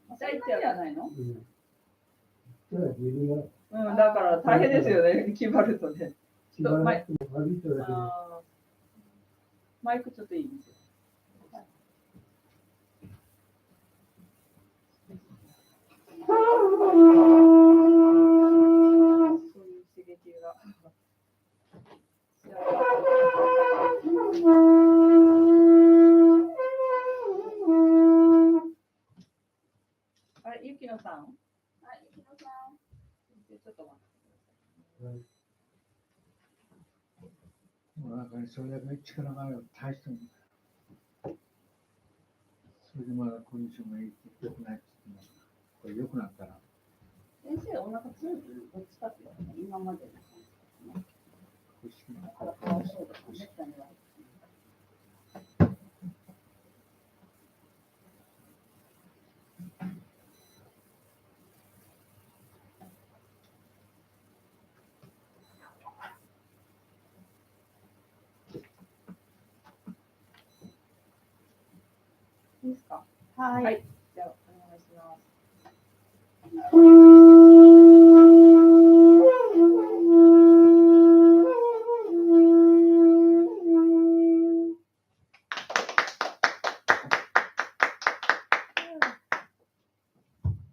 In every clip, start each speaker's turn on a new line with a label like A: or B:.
A: 朝一じゃないの？
B: だから大変ですよね、決まるとね。マイクちょっといいですよ。そういう刺激が。あれ、ゆきのさん。ちょっと待って。
C: なんかそれだけ力がある大したもんだ。それでまだコンディションが良くないって言っても、これ良くなったら。
A: 先生、お腹強いとどっちかっていうとね、今までの感じですね。だからかわいそうだとめったには。いいですか？はい。じゃあ、お願いします。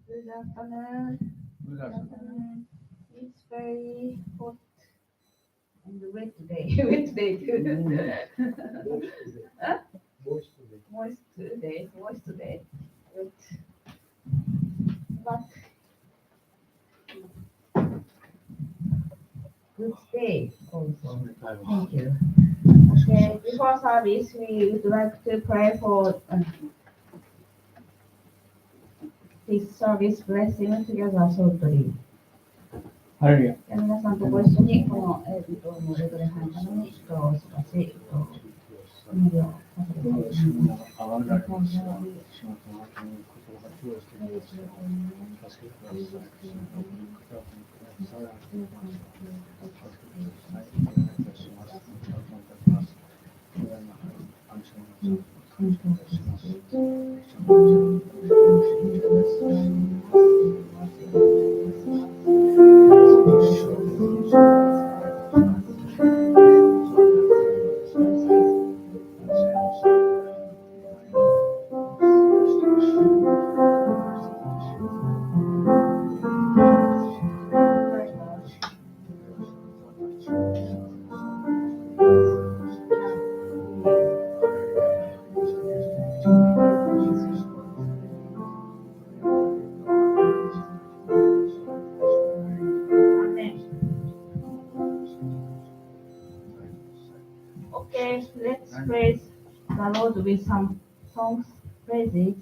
A: Good afternoon.
C: Good afternoon.
A: It's very hot and wet day. Wet day too. Moist day. Wet. But good day also. Thank you. Okay, before service, we would like to pray for this service blessing together shortly.
C: ハレルヤ。
A: 皆さんとご一緒にこのレグレハンのために祈祷をしますし、祈りをさせてください。Okay, let's praise the Lord with some songs, praises.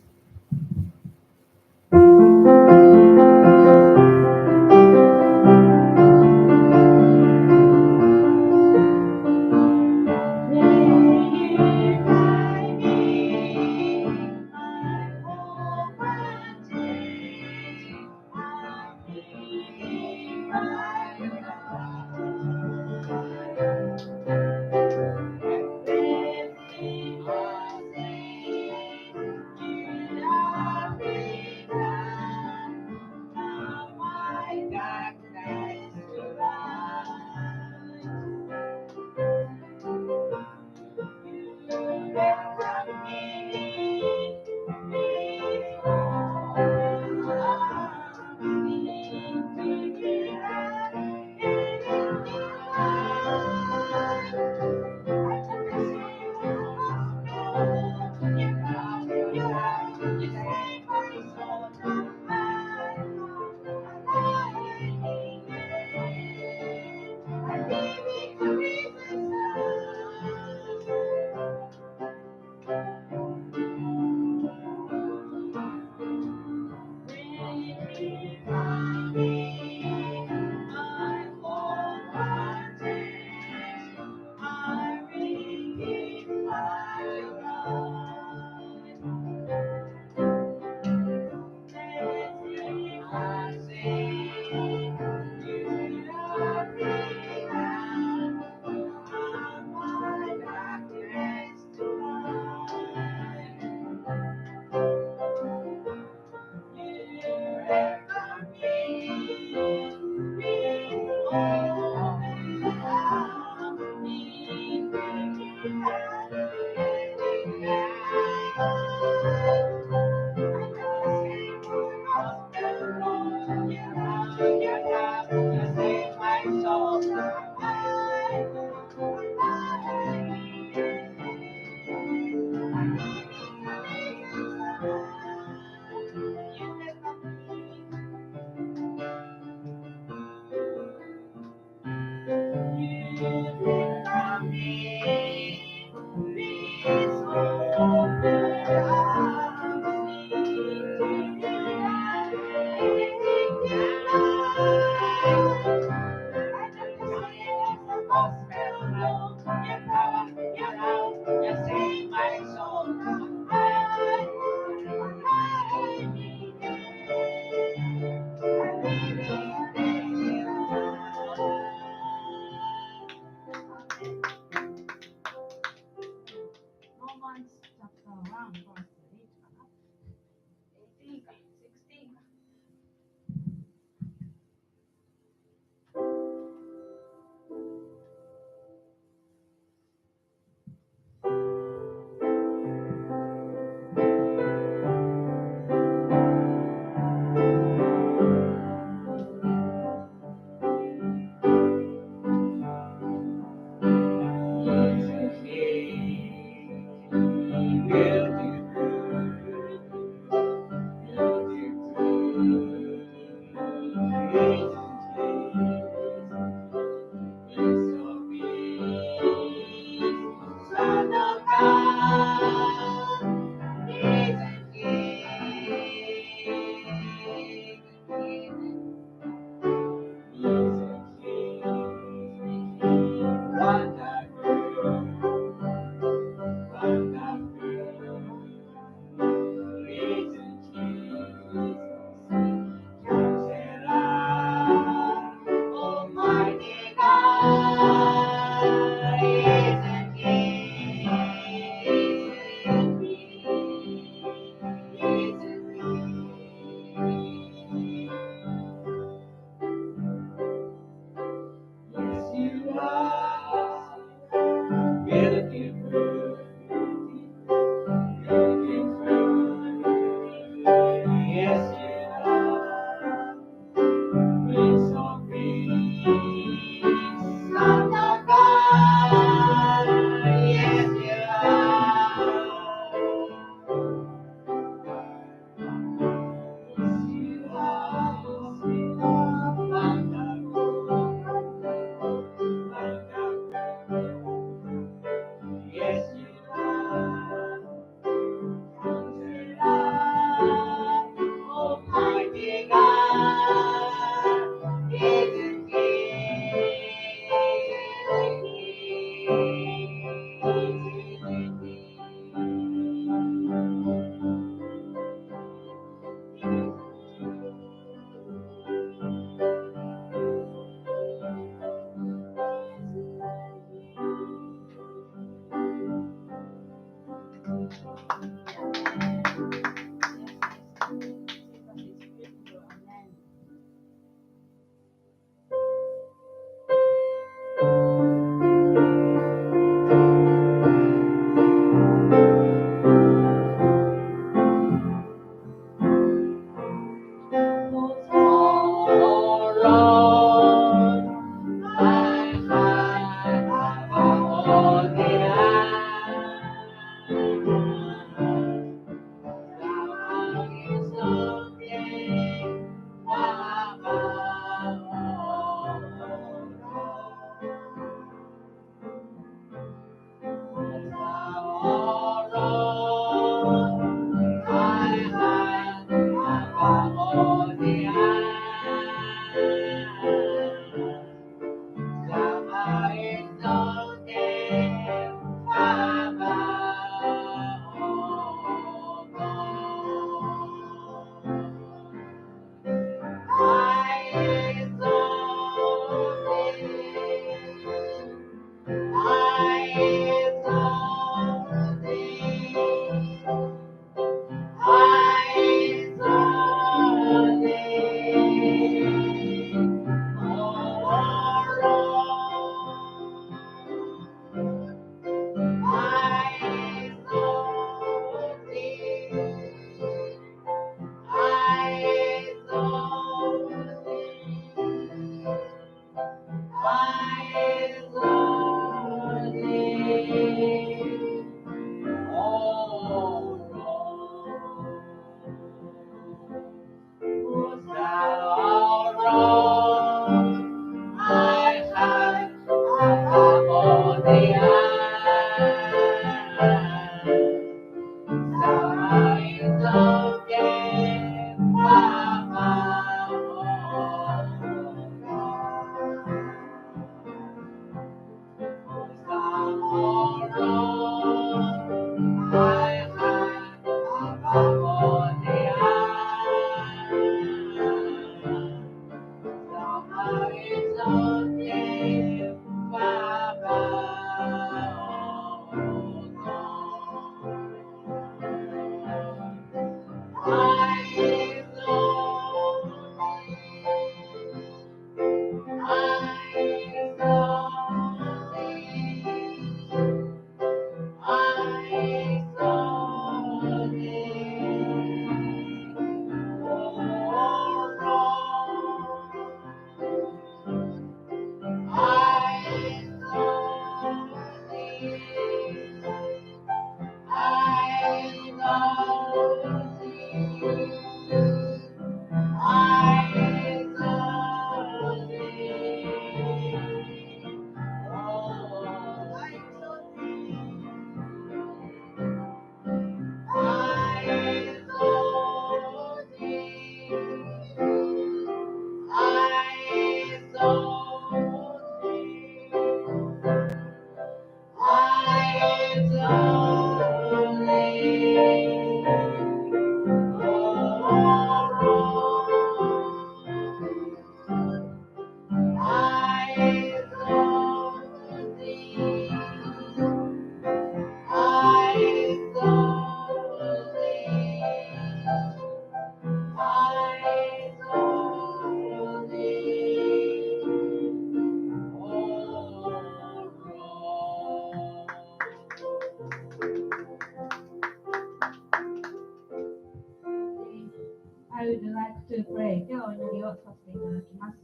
A: I would like to pray. ではお祈りをさせていただきます。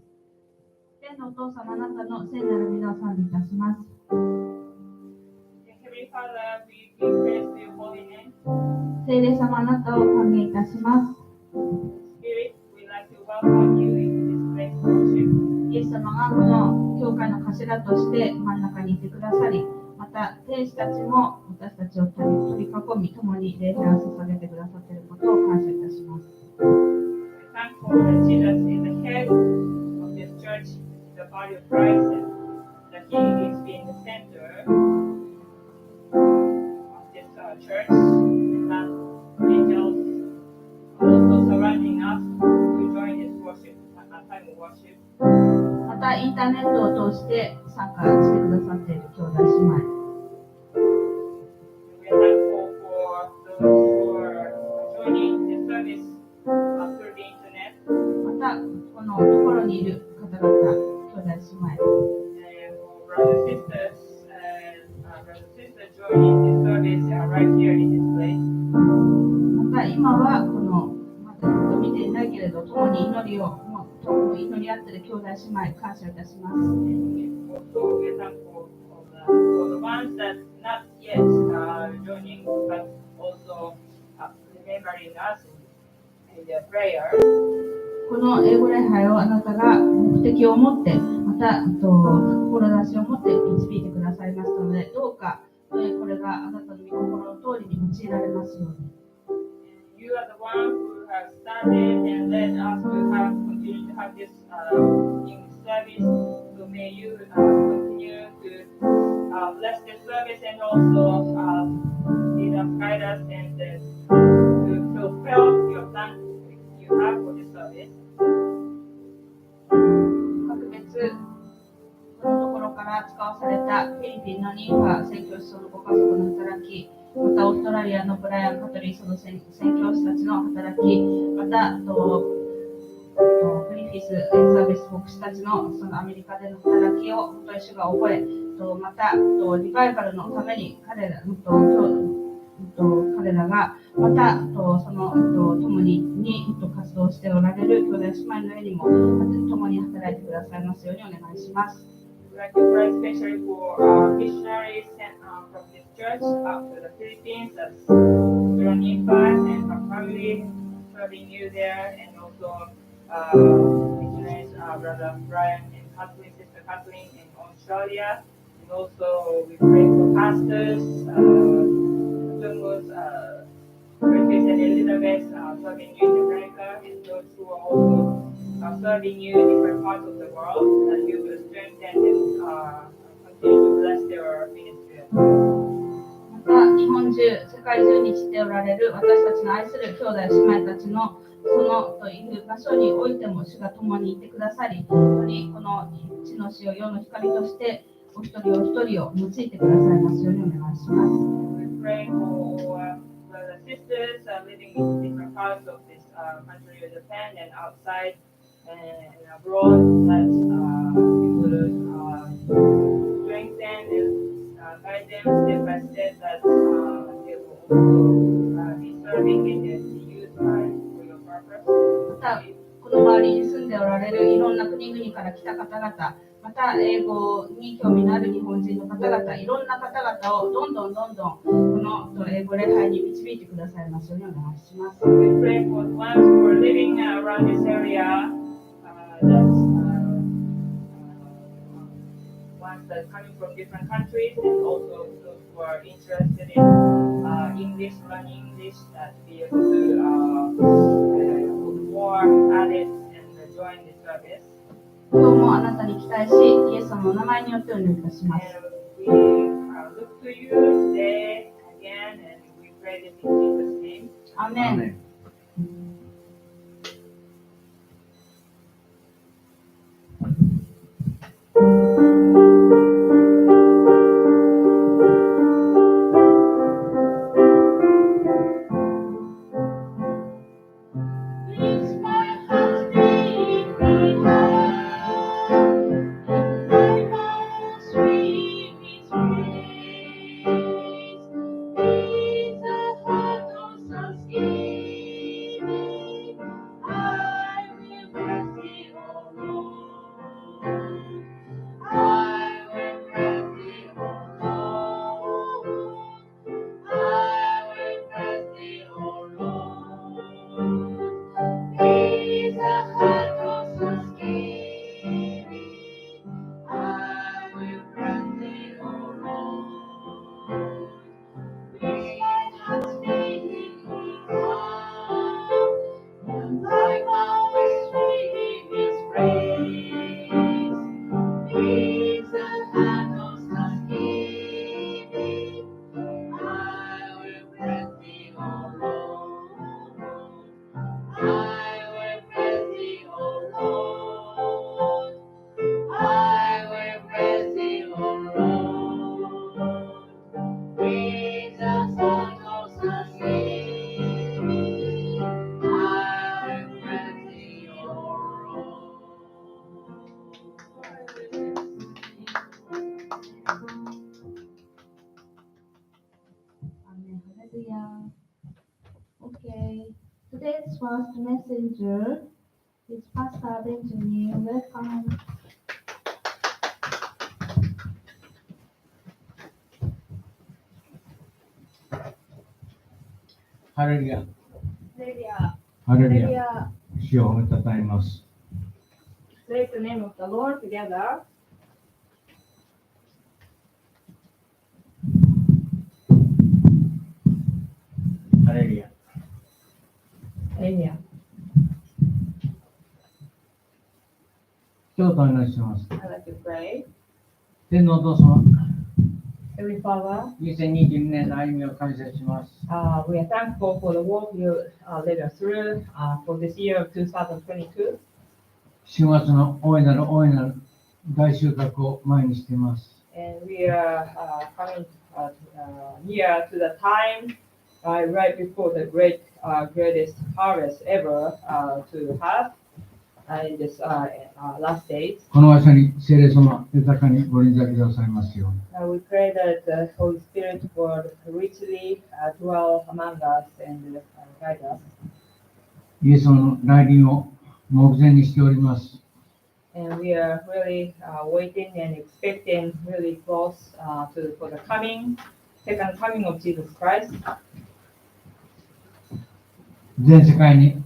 A: 天のお父様、あなたの聖なる皆を賛美いたします。
B: Heavenly Father, we give praise to your holy name.
A: 聖霊様、あなたを歓迎いたします。
B: Spirit, we'd like to welcome you into this place of worship.
A: イエス様がこの教会の頭として真ん中にいてくださり、また天使たちも私たちを取り囲み、共に礼拝を捧げてくださっていることを感謝いたします。
B: We're thankful that Jesus is the head of this church, the body of Christ, and that He is being the center of this church, and that angels are also surrounding us to join this worship, time of worship.
A: またインターネットを通して参加してくださっている兄弟姉妹、
B: We're thankful for those who are joining this service through the internet.
A: またこのところにいる方々、兄弟姉妹、
B: And for brothers and sisters joining this service right here in this place.
A: また今はこのまた見ていないけれど共に祈りを祈り合っている兄弟姉妹、感謝いたします。
B: Also, we're thankful for the ones that not yet joining, but also remembering us in their prayer.
A: この英語礼拝をあなたが目的を持って、また志を持って導いてくださいますので、どうかこれがあなたの御心の通りに用いられますように。
B: You are the one who has started and led us to continue to have this in service. So may you continue to bless this service and also lead us, guide us, and to fulfill your plan you have for this service.
A: 特別このところから使わされたフィリピンのニーファ宣教師そのご家族の働き、またオーストラリアのブライアン・カトリーその宣教師たちの働き、またグリフィス・エリザベス牧師たちのそのアメリカでの働きを本当に主が覚え、またリバイバルのために彼らがまたその共に活動しておられる兄弟姉妹の上にも共に働いてくださいますようにお願いします。
B: We'd like to pray especially for missionaries sent from this church to the Philippines, as Veronica and her family serving you there, and also missionaries, Brother Brian and Kathleen, Sister Kathleen in Australia. And also we pray for pastors, Tungus, Griffiths and Elizabeth serving you in America, and those who are also serving you in different parts of the world, that you will strengthen and continue to bless their ministry.
A: また日本中、世界中に散っておられる私たちの愛する兄弟姉妹たちのそのという場所においても主が共にいてくださり、本当にこの地の死を世の光としてお一人お一人を用いてくださいますようにお願いします。
B: We pray for brothers and sisters living in different parts of this country of Japan and outside and abroad that we will strengthen and guide them step by step that they will also be serving in the youth for your purpose.
A: また、この周りに住んでおられるいろんな国々から来た方々、また英語に興味のある日本人の方々、いろんな方々をどんどんこの英語礼拝に導いてくださいますようにお願いします。
B: We pray for the ones who are living around this area, ones that are coming from different countries, and also those who are interested in English, learning English, that be able to put more added and join the service.
A: 今日もあなたに期待し、イエス様のお名前によってお祈りいたします。
B: And we look to you today again, and we pray this in Jesus' name.
A: アーメン。Okay. Today's first messenger is Pastor Benjamin. Welcome.
C: ハレルヤ。
A: レリア。
C: ハレルヤ。主を褒めたたえます。
B: Praise the name of the Lord together.
C: ハレルヤ。
B: レリア。
C: 今日とお祈りします。
B: I'd like to pray.
C: 天のお父様、
B: Heavenly Father,
C: 2022年の歩みを感謝します。
B: we are thankful for the work you led us through for this year of 2022.
C: 4月の大いなる大収穫を前にしています。
B: And we are coming near to the time right before the greatest harvest ever to have in this last days.
C: この場所に聖霊様、豊かにご臨在くださいますように。
B: We pray that the Holy Spirit would richly dwell among us and guide us.
C: イエス様の来臨を目前にしております。
B: And we are really waiting and expecting really close for the second coming of Jesus Christ.
C: 全世界に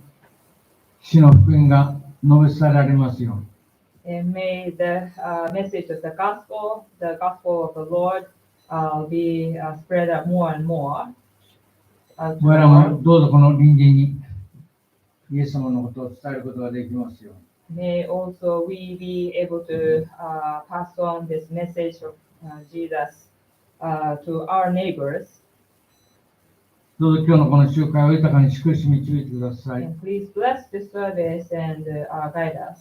C: 主の福音が述べ伝えられますように。
B: And may the message of the gospel of the Lord, be spread out more and more.
C: 我らもどうぞこの臨時にイエス様のことを伝えることができますように。
B: May also we be able to pass on this message of Jesus to our neighbors.
C: どうぞ今日のこの集会を豊かに祝し導いてください。
B: And please bless this service and guide us.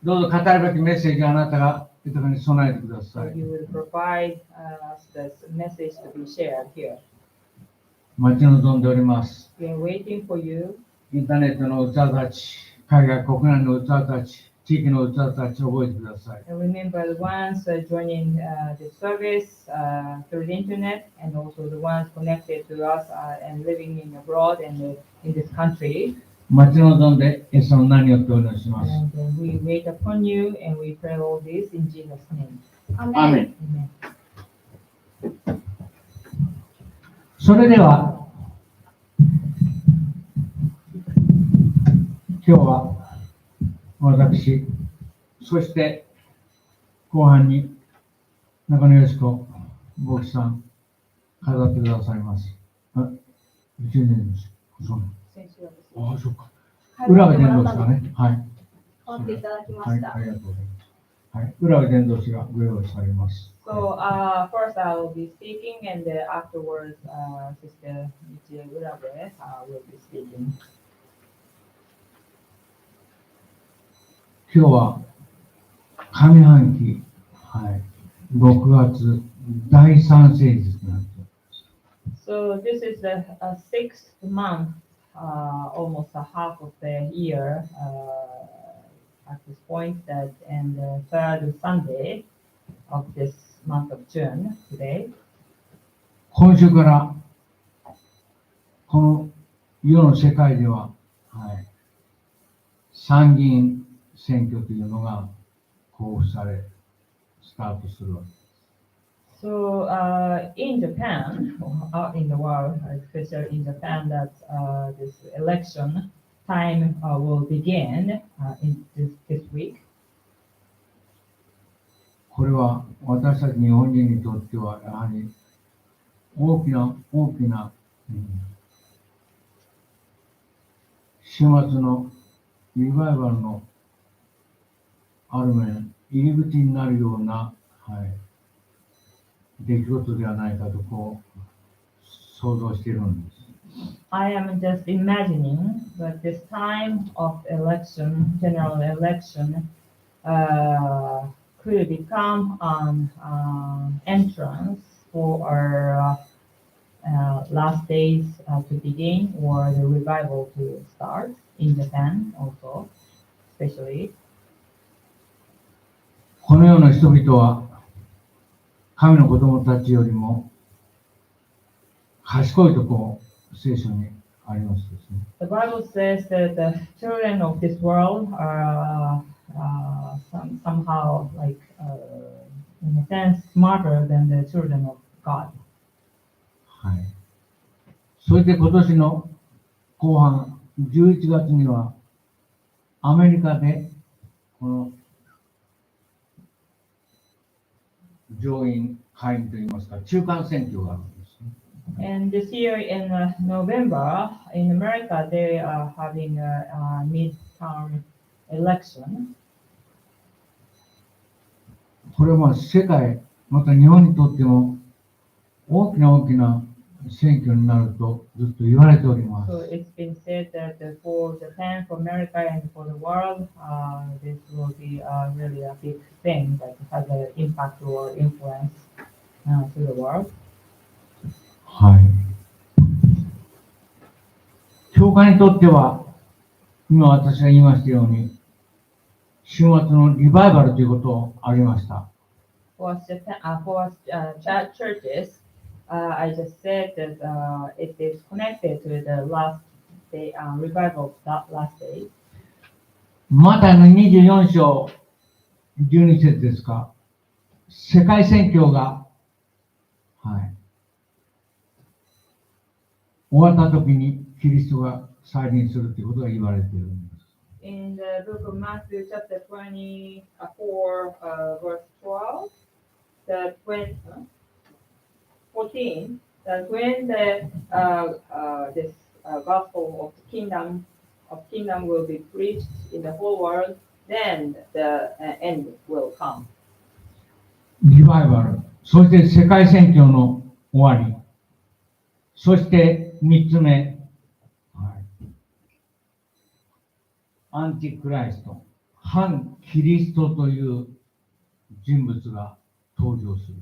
C: どうぞ語るべきメッセージをあなたが豊かに備えてください。
B: You will provide us this message to be shared here.
C: 待ち望んでおります。
B: We are waiting for you.
C: インターネットの器たち、海外国内の器たち、地域の器たちを覚えてください。
B: And remember the ones joining the service through the internet, and also the ones connected to us and living in abroad and in this country.
C: 待ち望んで、イエスの名によってお祈りします。
B: And we wait upon you, and we pray all this in Jesus' name.
C: アーメン。
B: Amen.
C: それでは、今日は私、そして後半に中野よしこ牧師さん飾ってくださいます。一年です。そう。ああ、そうか。浦部伝道師がね、はい。
A: 代わっていただきま
C: はい、
A: した。
C: ありがとうございます。はい、浦部伝道師がご用意されます。
B: So first I will be speaking, and afterwards Sister Michi Urabe will be speaking.
C: 今日は上半期、はい、6月第3聖日になっています。
B: So this is the sixth month, almost a half of the year at this point, that and the third Sunday of this month of June today.
C: 今週からこの世の世界では、はい、参議院選挙というのが公布され、スタートするわけです。
B: So in Japan, or in the world, especially in Japan, that this election time will begin in this week.
C: これは私たち日本人にとってはやはり大きな、週末のリバイバルのある面、入り口になるような、はい、出来事ではないかとこう想像しているんです。
B: I am just imagining that this time of election, general election, could become an entrance for our last days to begin, or the revival to start in Japan also, especially.
C: このような人々は神の子供たちよりも賢いとこう聖書にありますですね。
B: The Bible says that the children of this world are somehow like, in a sense, smarter than the children of God.
C: はい。それで今年の後半、11月にはアメリカでこの上院、下院といいますか、中間選挙があるんですね。
B: And this year in November, in America, they are having a midterm election.
C: これは世界、また日本にとっても大きな選挙になるとずっと言われております。
B: So it's been said that for Japan, for America, and for the world, this will be really a big thing that has an impact or influence to the world.
C: はい。教会にとっては、今私が言いましたように、週末のリバイバルということがありました。
B: For churches, I just said that it is connected to the last day revival of that last day.
C: マタイの24章12節ですか、世界宣教が、はい、終わった時にキリストが再臨するということが言われているんです。
B: In the book of Matthew, chapter 24, verse 12, that when 14, that when the this gospel of kingdom will be preached in the whole world, then the end will come.
C: リバイバル、そして世界宣教の終わり、そして3つ目、はい、アンティクライスト、反キリストという人物が登場する。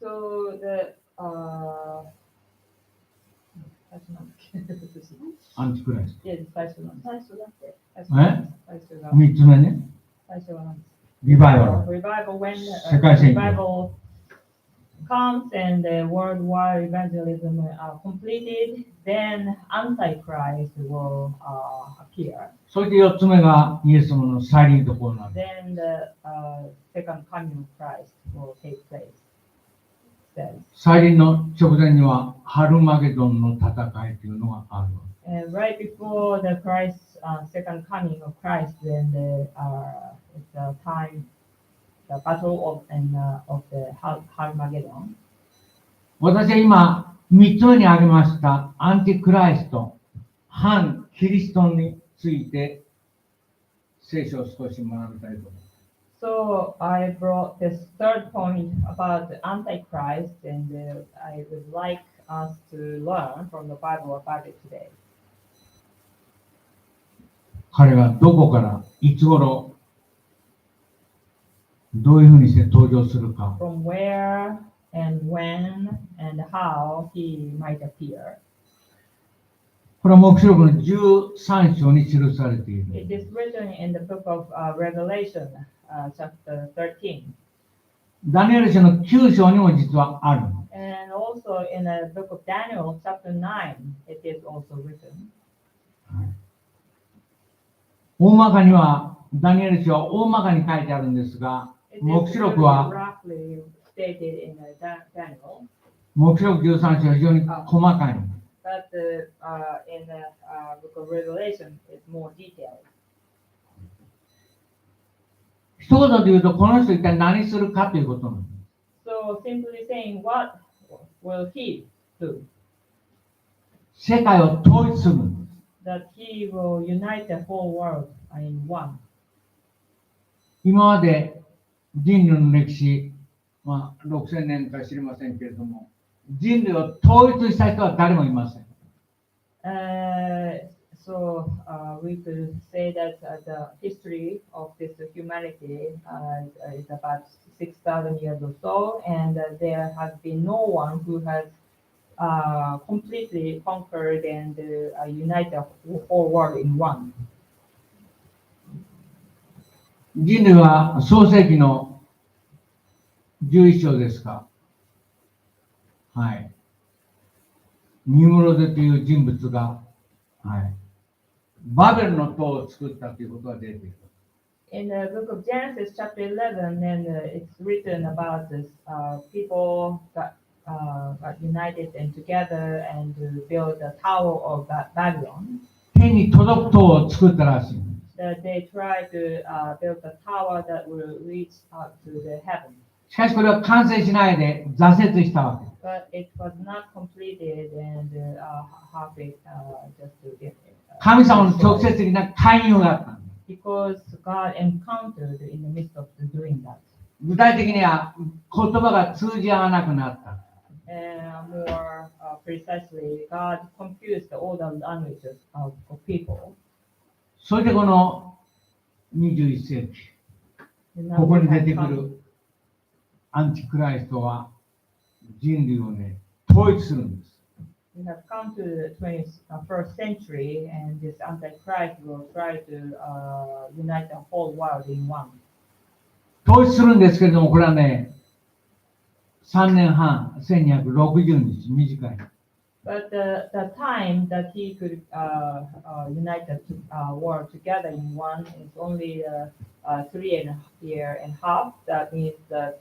B: So
C: アンチクライスト。
A: 最初なんです。最初だって。
C: え
A: 最初が。
C: 3つ目ね。
A: 最初はなんです。
C: リバイバル。
A: Revival, when
C: 世界宣教。
A: revival comes and the worldwide evangelism are completed, then Antichrist will appear.
C: それで4つ目がイエス様の再臨とこうなる。
A: Then the second coming of Christ will take place. Then.
C: 再臨の直前にはハルマゲドンの戦いというのがある。
A: And right before the Christ second coming of Christ, then it's the time, the battle of the Armageddon.
C: 私は今3つ目に挙げましたアンティクライスト、反キリストについて聖書を少し学びたいと思います。
A: So I brought this third point about the Antichrist, and I would like us to learn from the Bible about it today.
C: 彼がどこからいつ頃どういうふうにして登場するか。
A: From where and when and how he might appear.
C: これは黙示録の13章に記されている。
A: It is written in the book of Revelation, chapter 13.
C: ダニエル書の9章にも実はある。
A: And also in the book of Daniel, chapter 9, it is also written.
C: 大まかにはダニエル書は大まかに書いてあるんですが、
A: It is
C: 黙示録
A: very
C: は
A: roughly stated in Daniel,
C: 黙示録13章は非常に細かい。
A: but in the book of Revelation, it's more detailed.
C: 一言で言うと、この人一体何するかということなんです。
A: So simply saying, what will he do?
C: 世界を統一するんです。
A: That he will unite the whole world in one.
C: 今まで人類の歴史、6000年か知りませんけれども、人類を統一した人は誰もいません。
A: So we could say that the history of this humanity is about 6,000 years or so, and there has been no one who has completely conquered and united the whole world in one.
C: 人類は創世記の11章ですか。はい。ニムロデという人物が、はい。バベルの塔を作ったということが出ている。
A: In the book of Genesis, chapter 11, and it's written about this people that got united and together and built the Tower of Babylon.
C: 天に届く塔を作ったらしい。
A: That they tried to build a tower that will reach up to the heaven.
C: しかしこれは完成しないで挫折したわけ。
A: But it was not completed and halfway just to get it.
C: 神様の直接的な介入があった。
A: Because God encountered in the midst of doing that.
C: 具体的には言葉が通じ合わなくなった。
A: And more precisely, God confused all the languages of people.
C: それでこの21世紀、ここに出てくるアンチクライストは人類をね、統一するんです。
A: We have come to the 21st century, and this Antichrist will try to unite the whole world in one.
C: 統一するんですけれども、これはね、3年半、1260日、短い。
A: But the time that he could unite the world together in one is only 3.5 years. That means that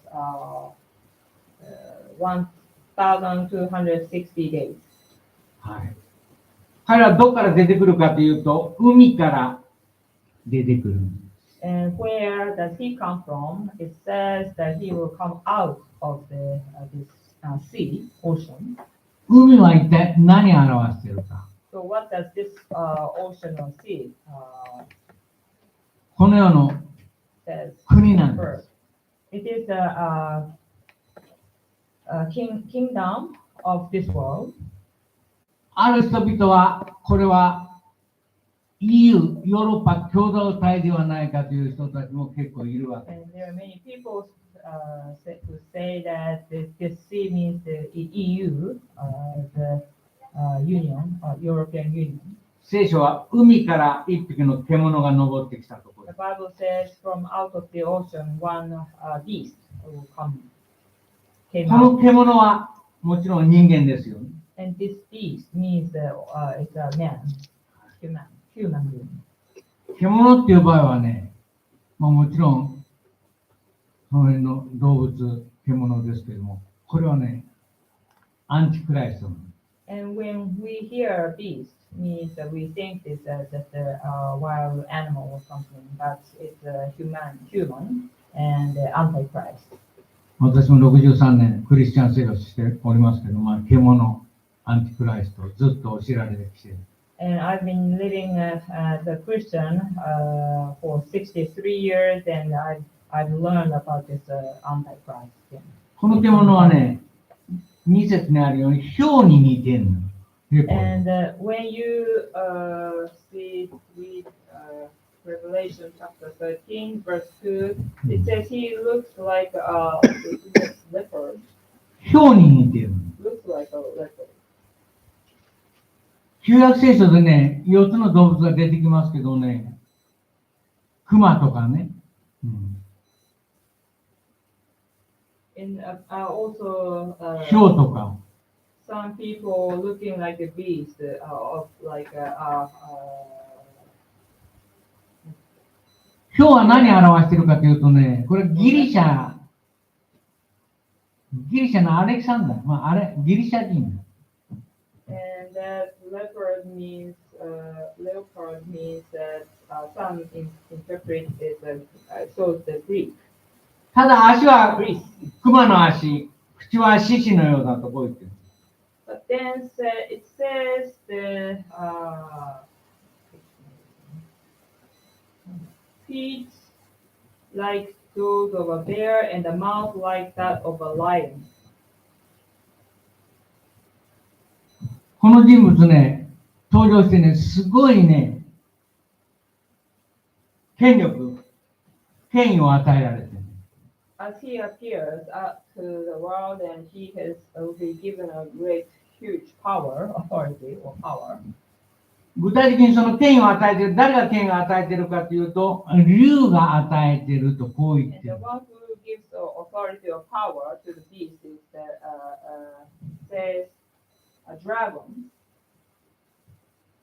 A: 1,260 days.
C: はい。彼はどこから出てくるかというと、海から出てくる。
A: And where does he come from? It says that he will come out of this sea, ocean.
C: 海は一体何を表しているか。
A: So what does this ocean or sea
C: この世の
A: says
C: 国なんで
A: first?
C: す。
A: It is the kingdom of this world.
C: ある人々は、これは EU、ヨーロッパ共同体ではないかという人たちも結構いるわけ。
A: And there are many people who say that this sea means the EU, the
D: Union, European Union.
C: 聖書は海から一匹の獣が登ってきたところ
D: The Bible says from out of the ocean one beast will came
C: この
D: out.
C: 獣はもちろん人間ですよね。
D: And this beast means it's a man, human being.
C: 獣っていう場合はね、もちろんその辺の動物、獣ですけども、これはね、アンチクライスト。
D: And when we hear beast, means that we think it's just a wild animal or something, but it's a human and antichrist.
C: 私も63年クリスチャン生活しておりますけど、獣、アンチクライスト、ずっと教えられてきている。
D: And I've been living as a Christian for 63 years, and I've learned about this antichrist thing.
C: この獣はね、2節にあるように、豹に似てるの。
D: And when you read Revelation chapter 13, verse 2, it says he looks like a leopard.
C: 豹に似てるの。
D: Looks like a leopard.
C: 旧約聖書でね、4つの動物が出てきますけどね、熊とかね、
D: And also
C: 豹とか、
D: some people looking like a beast of like
C: 豹は何を表しているかというとね、これギリシャのアレクサンダー、ギリシャ人。
D: and that leopard means that some interpret it shows the Greek.
C: ただ足は熊の足、口は獅子のようだとこう言ってる。
D: But then it says the feet like those of a bear and the mouth like that of a lion.
C: この人物ね、登場してね、すごいね、権威を与えられてる。
D: As he appears up to the world, and he will be given a great, huge authority or power.
C: 具体的にその権威を与えている、誰が権威を与えているかというと、竜が与えているとこう言っ
D: And
C: て
D: the
C: る。
D: one who gives the authority or power to the beast is says a dragon.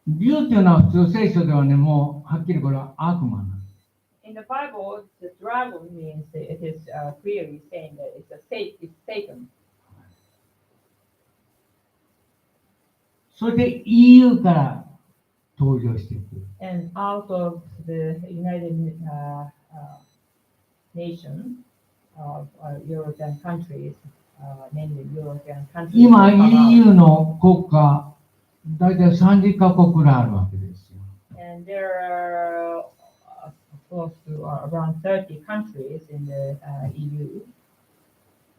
C: 竜っていうのは普通聖書ではね、もうはっきりこれは悪魔なの。
D: In the Bible, the dragon means it is clearly saying that it's Satan.
C: それで EU から登場していく。
D: And out of the United Nations of European countries, mainly European countries,
C: 今
D: come out.
C: EU の国家、大体30カ国くらいあるわけですよ。
D: And there are close to around 30 countries in the EU.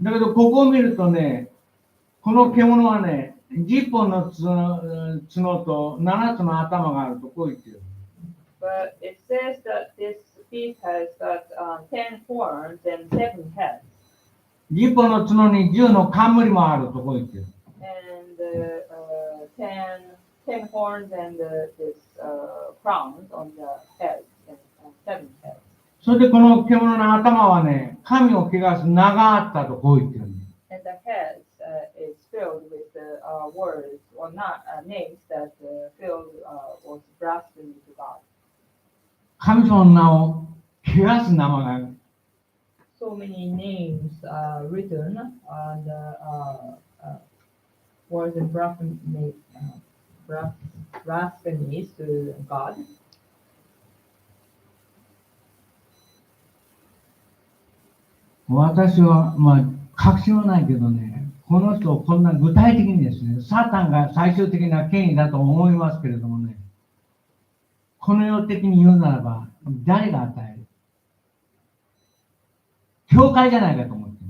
C: だけどここを見るとね、この獣はね、10本の角と7つの頭があるとこう言ってる。
D: But it says that this beast has got 10 horns and 7 heads.
C: 10本の角に10の冠もあるとこう言ってる。
D: And 10 horns and this crowns on the heads and 7 heads.
C: それでこの獣の頭はね、神を汚す名があったとこう言ってる。
D: And the heads is filled with words or not names that filled was blasphemy to God.
C: 神様の名を汚す名前がある。
D: So many names written on the words and blasphemies to God.
C: 私は確信はないけどね、この人をこんな具体的にですね、サタンが最終的な権威だと思いますけれどもね、この世的に言うならば、誰が与える？教会じゃないかと思ってる。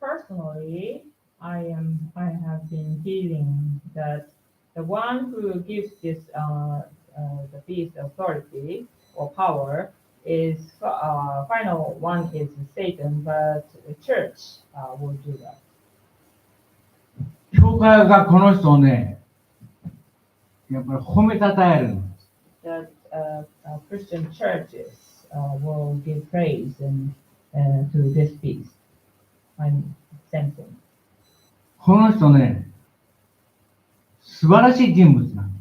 D: Personally, I have been feeling that the one who gives this the beast authority or power is final one is Satan, but the church will do that.
C: 教会がこの人をね、やっぱり褒めたたえるんです。
D: That Christian churches will give praise to this beast. I'm sensing.
C: この人ね、素晴らしい人物なん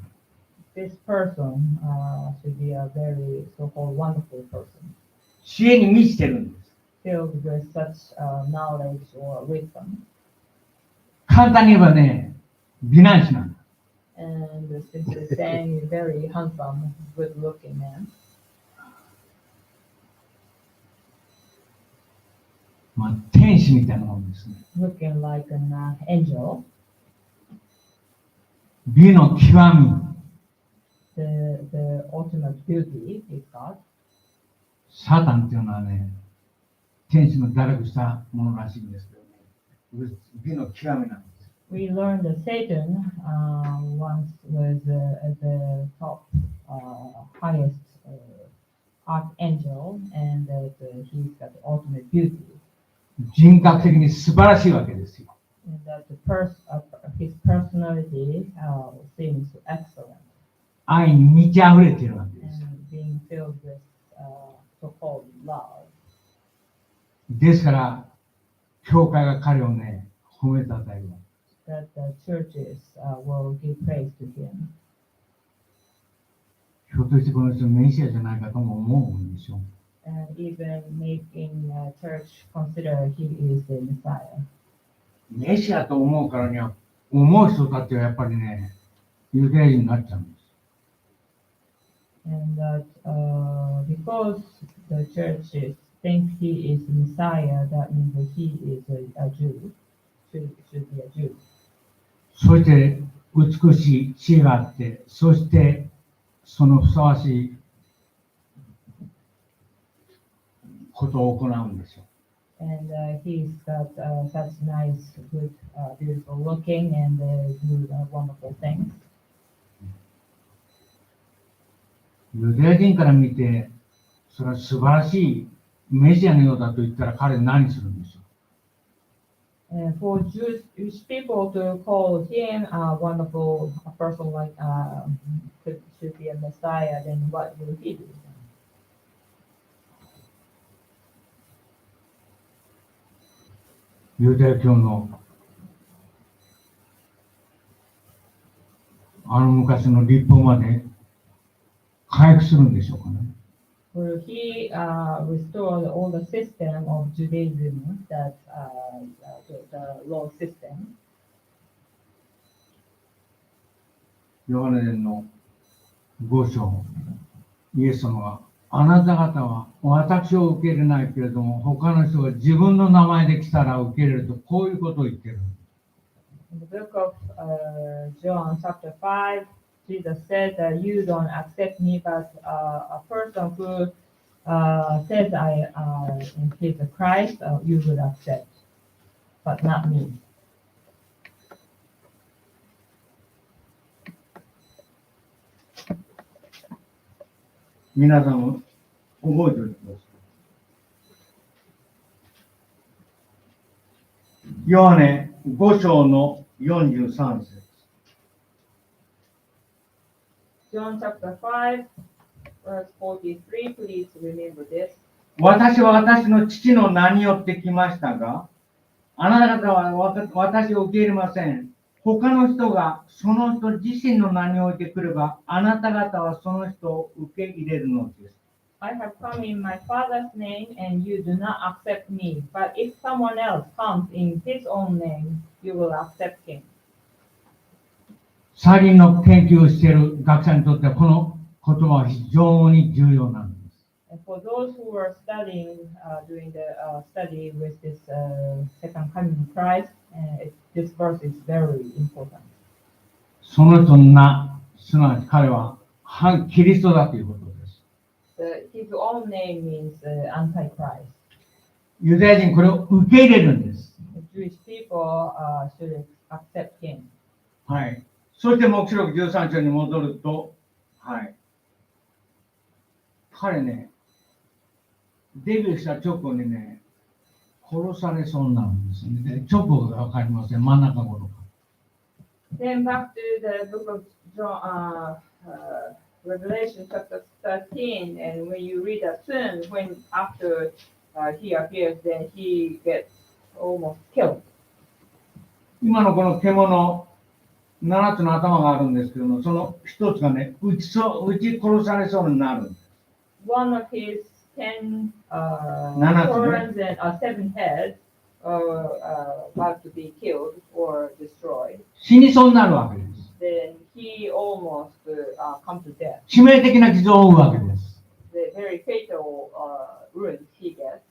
C: です。
D: This person should be a very so-called wonderful person,
C: 知恵に満ちてるんです。
D: filled with such knowledge or wisdom.
C: 簡単に言えばね、美男子なんです。
D: And simply saying, very handsome, good-looking man.
C: まあ、天使みたいなもんですね。
D: Looking like an angel.
C: 美の極み。
D: The ultimate beauty is God.
C: サタンっていうのはね、天使の堕落したものらしいんですけどね、美の極みなんです。
D: We learned that Satan once was at the top, highest archangel, and that he's got the ultimate beauty.
C: 人格的に素晴らしいわけですよ。
D: And that his personality seems excellent.
C: 愛に満ち溢れているわけです。
D: And being filled with so-called love.
C: ですから、教会が彼をね、褒めたたえるわけ。
D: That the churches will give praise to him.
C: ひょっとしてこの人メシアじゃないかとも思うんでしょう。
D: And even making church consider he is the Messiah.
C: メシアと思うからには、思う人たちはやっぱりね、ユダヤ人になっちゃうんです。
D: And that because the churches think he is Messiah, that means that he is a Jew, should be a Jew.
C: そして美しい知恵があって、そしてそのふさわしいことを行うんですよ。
D: And he's got such nice, good, beautiful looking and do wonderful things.
C: ユダヤ人から見て、それは素晴らしいメシアのようだと言ったら彼何するんでしょう。
D: And for Jewish people to call him a wonderful person like should be a Messiah, then what will he do?
C: ユダヤ教の昔の立法まで回復するんでしょうかね。
D: Will he restore all the system of Judaism, that the law system?
C: ヨハネ伝の5章、イエス様があなた方は私を受け入れないけれども、他の人が自分の名前で来たら受け入れると、こういうことを言ってる。
D: In the book of John, chapter 5, Jesus said that you don't accept me, but a person who says I am his Christ, you would accept, but not me.
C: 皆さんも覚えておいてください。ヨハネ5章の43節。
D: John chapter 5, verse 43, please remember this.
C: 私は私の父の名によって来ましたが、あなた方は私を受け入れません。他の人がその人自身の名において来れば、あなた方はその人を受け入れるのです。
D: I have come in my Father's name, and you do not accept me. But if someone else comes in his own name, you will accept him.
C: サリンの研究をしている学者にとっては、この言葉は非常に重要なんです。
D: And for those who are studying, doing the study with this second coming of Christ, this verse is very important.
C: その人の名、すなわち彼は反キリストだということです。
D: His own name means Antichrist.
C: ユダヤ人これを受け入れるんです。
D: The Jewish people should accept him.
C: はい。そして黙示録13章に戻ると、はい。彼ね、デビューした直後にね、殺されそうになるんですね。直後がわかりません。真ん中頃か。
D: Then back to the book of John, Revelation chapter 13, and when you read that soon, when after he appears, then he gets almost killed.
C: 今のこの獣、7つの頭があるんですけども、その一つがね、撃ち殺されそうになる。
D: One of his 10
C: 7つ
D: horns
C: ね。
D: and 7 heads are about to be killed or destroyed.
C: 死にそうになるわけです。
D: Then he almost comes to death.
C: 致命的な傷を負うわけです。
D: The very fatal wounds he gets.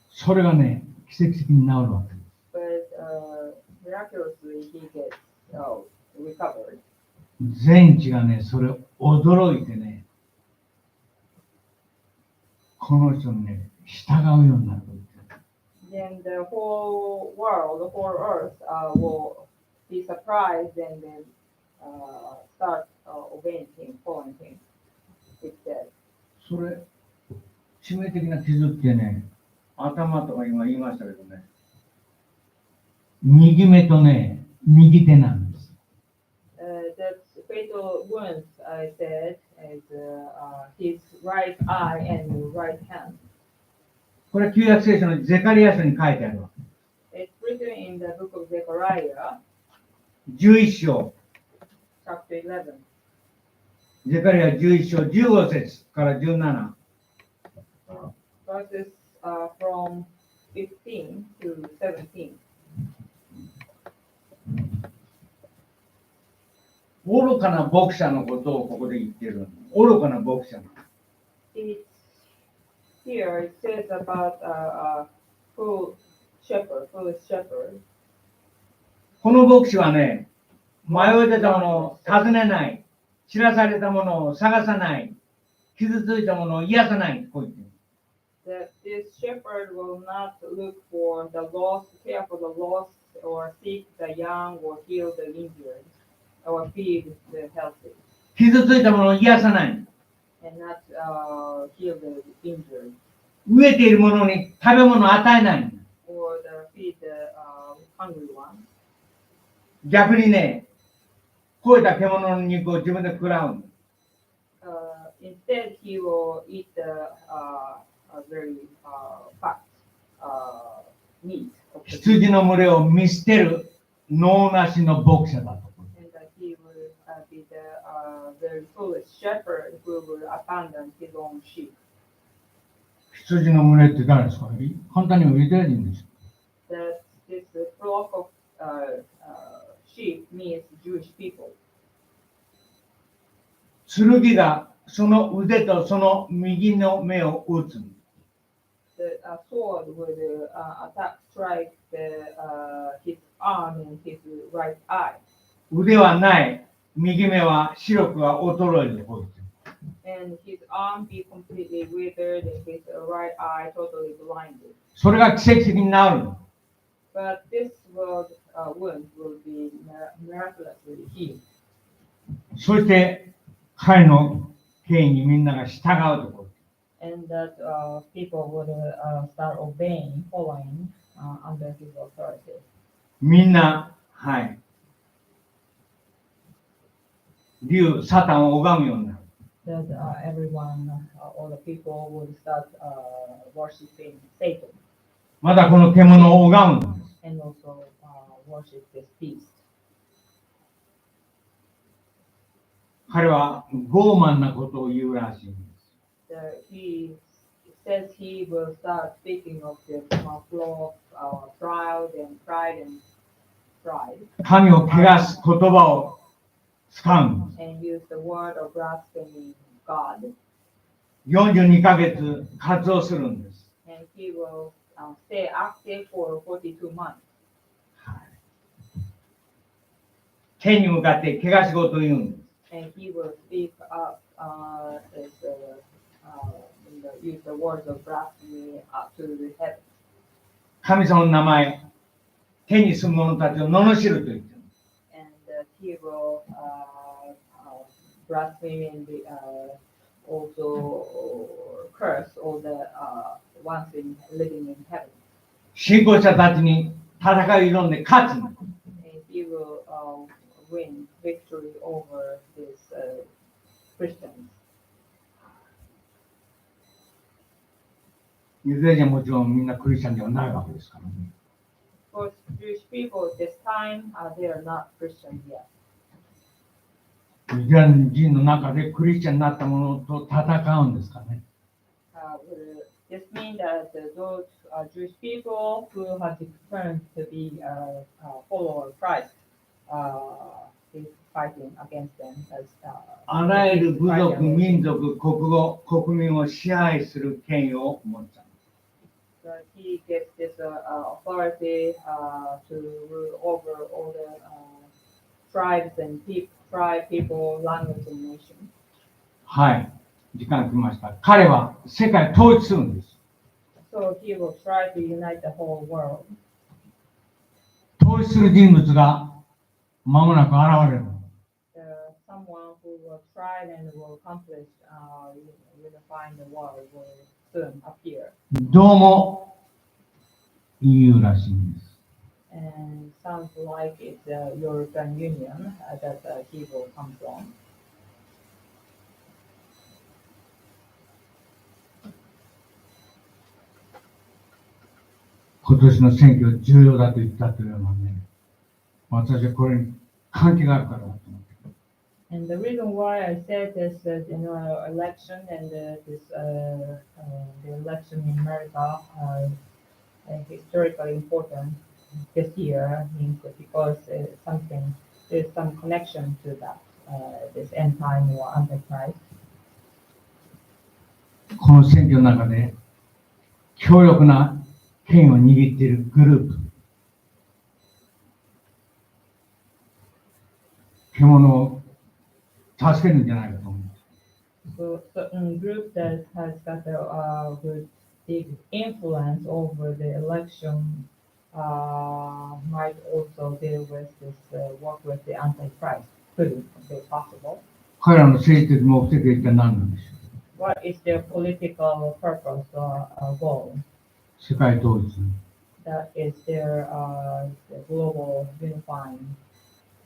C: それがね、奇跡的に治るわけです。
D: But miraculously he gets recovered.
C: 全地がね、それ驚いてね、この人にね、従うようになる。
D: Then the whole world, the whole earth will be surprised and then start obeying him, following him. It says.
C: それ、致命的な傷ってね、頭とか今言いましたけどね、右目とね、右手なんです。
D: That fatal wounds, I said, is his right eye and right hand.
C: これは旧約聖書のゼカリア書に書いてあるわけ。
D: It's written in the book of Zechariah,
C: 11章。
D: chapter 11.
C: ゼカリア11章15節から17。
D: Verses from 15 to 17.
C: 愚かな牧者のことをここで言ってる。愚かな牧者。
D: Here it says about a foolish shepherd.
C: この牧師はね、迷い出たものを尋ねない。知らされたものを探さない。傷ついたものを癒さない。こう言ってる。
D: That this shepherd will not look for the lost, care for the lost, or seek the young, or heal the injured, or feed the healthy,
C: 傷ついたものを癒さない。
D: and not heal the injured,
C: 飢えているものに食べ物を与えない。
D: or feed the hungry one.
C: 逆にね、肥えた獣の肉を自分で食らう。
D: Instead, he will eat the very fat meat of the
C: 羊の群れを見捨てる能なしの牧者だと。
D: and that he will be the very foolish shepherd who will abandon his own sheep.
C: 羊の群れって誰ですか？簡単にもユダヤ人です。
D: That this flock of sheep means Jewish people.
C: 剣がその腕とその右の目を打つ。
D: The sword would strike his arm and his right eye.
C: 腕はない。右目は視力が衰える。こう言ってる。
D: And his arm be completely withered and his right eye totally blinded.
C: それが奇跡的に治るの。
D: But this wound will be miraculously healed.
C: そして彼の権威にみんなが従うところ。
D: And that people would start obeying, following under his authority.
C: みんな、はい。竜、サタンを拝むようになる。
D: That everyone, all the people would start worshiping Satan
C: まだこの獣を拝むんです。
D: and also worship this beast.
C: 彼は傲慢なことを言うらしいんです。
D: He says he will start speaking of the flow of proud and pride.
C: 神を汚す言葉を使うんです。
D: And use the word of blaspheming God.
C: 42ヶ月活動するんです。
D: And he will stay active for 42 months.
C: 天に向かって汚し事を言うんです。
D: And he will speak up, use the words of blasphemy up to the heavens.
C: 神様の名前、天に住む者たちを罵ると言っている。
D: And he will blaspheme and also curse all the ones living in heaven.
C: 信仰者たちに戦いを挑んで勝つの。
D: And he will win victory over these Christians.
C: ユダヤ人はもちろんみんなクリスチャンではないわけですからね。
D: Of course, Jewish people at this time, they are not Christians yet.
C: ユダヤ人の中でクリスチャンになった者と戦うんですかね。
D: Will this mean that those Jewish people who have returned to be follower of Christ is fighting against them as
C: あらゆる部族、民族、国語、国民を支配する権威を持った。
D: He gives this authority to rule over all the tribes and people, language, and nation.
C: はい、時間来ました。彼は世界を統一するんです。
D: So he will try to unite the whole world.
C: 統一する人物が間もなく現れる。
D: Someone who will try and will accomplish unifying the world will soon appear.
C: どうも EU らしいんです。
D: And sounds like it's the European Union that he will come from.
C: 今年の選挙重要だと言ったというのはね、私はこれに関係があるからだと思って。
D: And the reason why I said this, election and the election in America historically important this year means that because there's some connection to that, this end time or Antichrist.
C: この選挙の中で強力な権威を握っているグループ、獣を助けるんじゃないかと思います。
D: So certain group that has got a big influence over the election might also deal with this work with the Antichrist. Could be possible.
C: 彼らの政治的目的は一体何なんでしょう。
D: What is their political purpose or goal?
C: 世界統一。
D: That is their global unifying.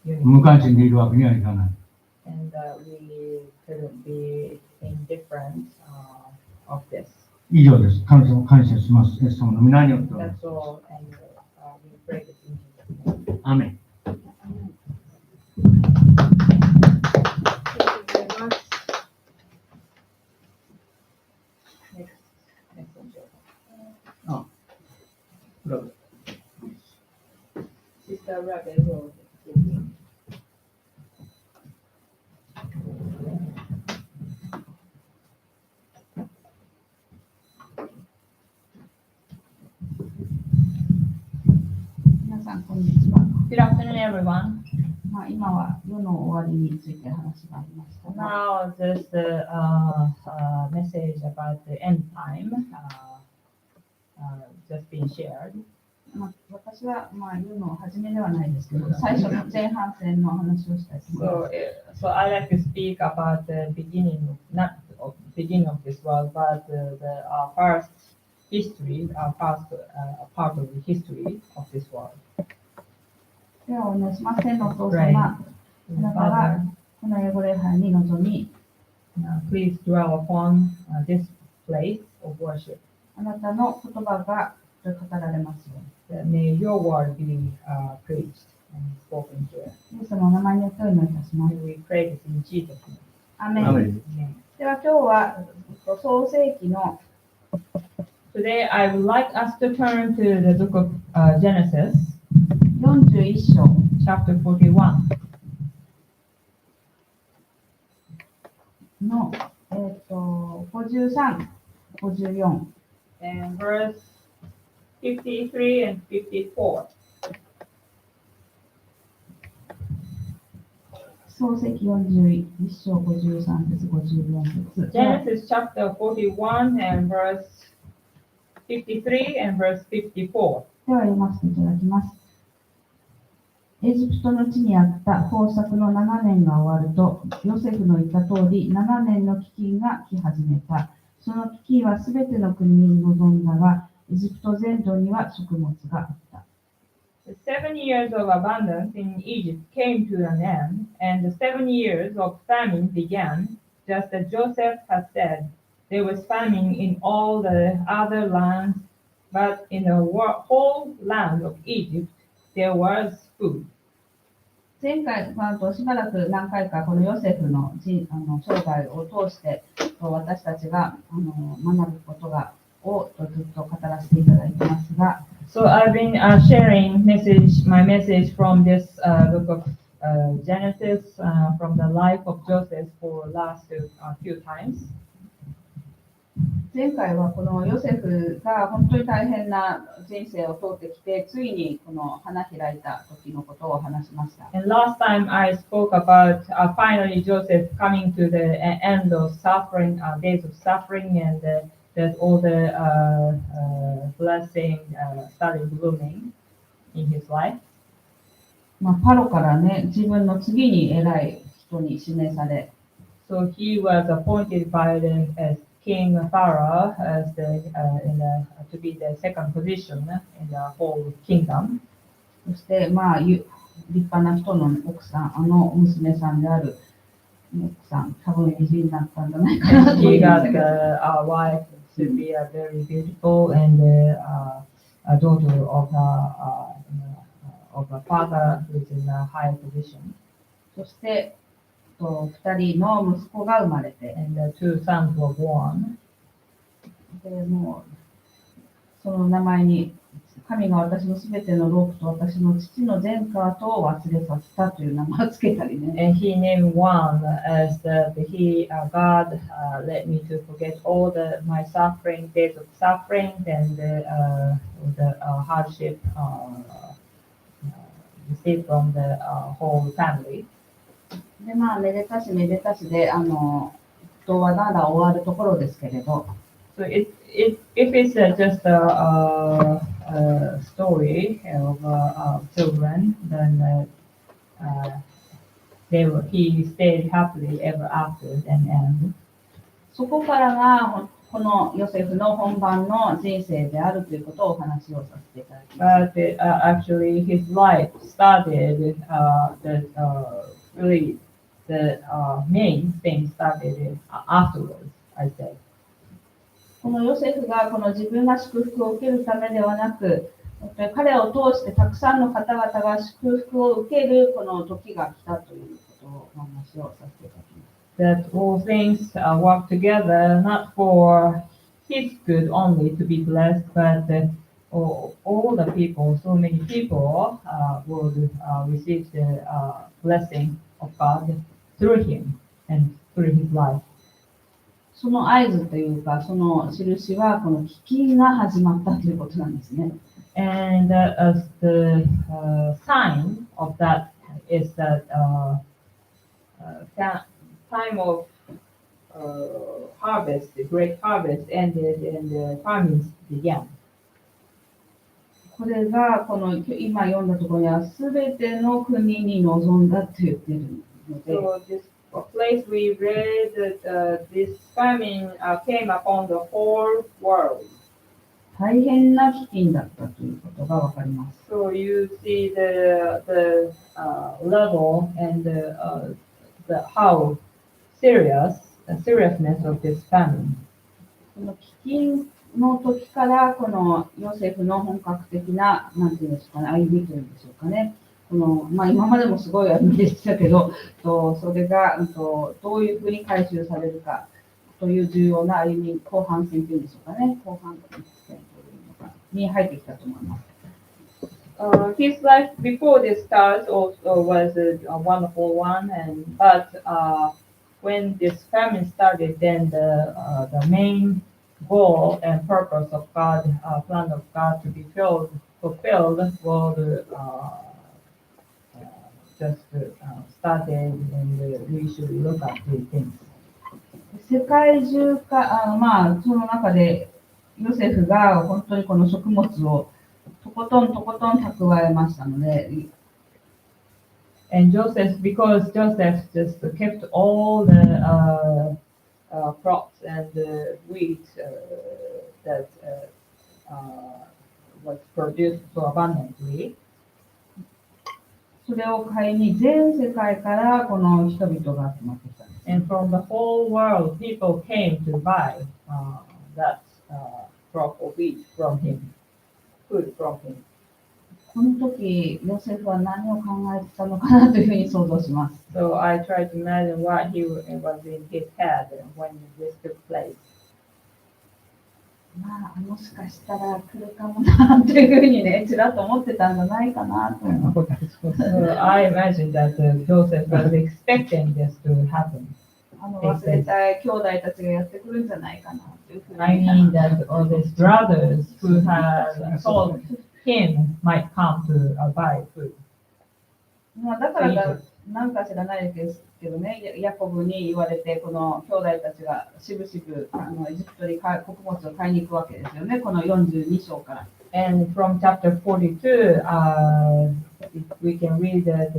C: 無関心でいるわけにはいかない。
D: And we couldn't be indifferent of this.
C: 以上です。神様感謝します。イエス様の皆によってお願いし
D: That's
C: ます。
D: all, and we pray this in Jesus' name.
C: アーメン。
D: Next one, Joe.
C: あ、ブラブ
D: Sister Rabbit will give me.
A: 皆さん、こんにちは。
D: Good afternoon, everyone.
A: 今は世の終わりについて話がありましたが、
D: Now, there's the message about the end time just being shared.
A: 私は世の初めではないですけど、最初の前半戦の話をしたいと思います。
D: So I like to speak about the beginning, not beginning of this world, but the first history, first part of the history of this world.
A: ではお願いします。天のお父様、あなたはこの英語礼拝に臨み、
D: please dwell upon this place of worship.
A: あなたの言葉が語られますように。
D: May your word be preached and spoken here.
A: イエス様の名前によってお祈りいたします。
D: And we pray this in Jesus' name.
A: アーメン。
C: アーメン。
A: では今日は創世記の
D: Today, I would like us to turn to the book of Genesis,
A: 41章
D: chapter 41.
A: の、53、54。
D: And verse 53 and 54.
A: 創世記41章53節54節。
D: Genesis chapter 41 and verse 53 and verse 54.
A: では読ませていただきます。エジプトの地にあった豊作の7年が終わると、ヨセフの言った通り7年の飢饉が来始めた。その飢饉はすべての国に臨んだが、エジプト全土には食物があった。
D: The 7 years of abundance in Egypt came to an end, and the 7 years of famine began, just as Joseph had said. There was famine in all the other lands, but in the whole land of Egypt there was food.
A: 前回、しばらく何回かこのヨセフの生涯を通して私たちが学ぶことをずっと語らせていただいてますが、
D: So I've been sharing my message from this book of Genesis, from the life of Joseph for last few times.
A: 前回はこのヨセフが本当に大変な人生を通ってきて、ついにこの花開いた時のことを話しました。
D: And last time I spoke about finally Joseph coming to the end of suffering, days of suffering, and that all the blessing started blooming in his life.
A: パロからね、自分の次に偉い人に指名され、
D: So he was appointed by as King Pharaoh as to be the second position in the whole kingdom.
A: そして立派な人の奥さん、娘さんである奥さん、多分美人だったんじゃないかなと思
D: He
A: いま
D: got
A: すけど。
D: a wife to be very beautiful and a daughter of a father who is in a high position.
A: そして2人の息子が生まれて、
D: And two sons were born.
A: でもうその名前に神が私のすべての労苦と私の父の前科とを忘れさせたという名前をつけたりね。
D: And he named one as God led me to forget all my suffering, days of suffering, and the hardship received from the whole family.
A: でめでたしめでたしで人はだんだん終わるところですけれど、
D: So if it's just a story of children, then he stayed happily ever after and end.
A: そこからがこのヨセフの本番の人生であるということをお話をさせていただきます。
D: But actually, his life started. Really, the main thing started afterwards. I say.
A: このヨセフがこの自分が祝福を受けるためではなく、彼を通してたくさんの方々が祝福を受けるこの時が来たということをお話をさせていただきます。
D: That all things work together not for his good only to be blessed, but all the people, so many people, would receive the blessing of God through him and through his life.
A: その合図というか、その印はこの飢饉が始まったということなんですね。
D: And as the sign of that is that time of harvest, the great harvest ended and the famines began.
A: これがこの今読んだところには全ての国に臨んだと言っているので、
D: So this place we read that this famine came upon the whole world.
A: 大変な飢饉だったということがわかります。
D: So you see the level and how seriousness of this famine.
A: この飢饉の時からこのヨセフの本格的ななんていうんですかね、歩みというんでしょうかね。この今までもすごい歩みでしたけど、それがどういうふうに回収されるかという重要な歩み、後半戦というんでしょうかね、後半戦というのかに入ってきたと思います。
D: His life before this start also was a wonderful one, but when this famine started, then the main goal and purpose of God, plan of God to be fulfilled, was just started, and we should look at these things.
A: 世界中かその中でヨセフが本当にこの食物をとことん蓄えましたので、
D: And because Joseph just kept all the crops and wheat that was produced so abundantly.
A: それを買いに全世界からこの人々が集まってきたんです。
D: And from the whole world, people came to buy that crop of wheat from him, food from him.
A: この時、ヨセフは何を考えてたのかなというふうに想像します。
D: So I tried to imagine what was in his head when this took place.
A: まあ、もしかしたら来るかもなというふうにね、ちらっと思ってたんじゃないかなと思います。
D: So I imagine that Joseph was expecting this to happen.
A: 忘れたい兄弟たちがやってくるんじゃないかなというふうに。
D: I mean that all these brothers who had told him might come to buy food.
A: まあ、だからかなんか知らないですけどね、ヤコブに言われて、この兄弟たちがしぶしぶエジプトに穀物を買いに行くわけですよね、この42章から。
D: And from chapter 42, we can read that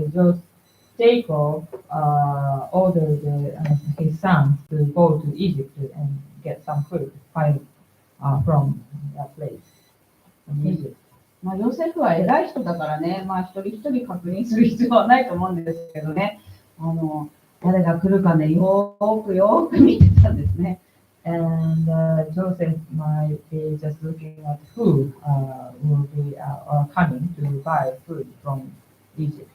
D: Jacob ordered his sons to go to Egypt and get some food from that place, from Egypt.
A: まあ、ヨセフは偉い人だからね、まあ、一人一人確認する必要はないと思うんですけどね、誰が来るかね、よーく見てたんですね。
D: And Joseph might be just looking at who will be coming to buy food from Egypt.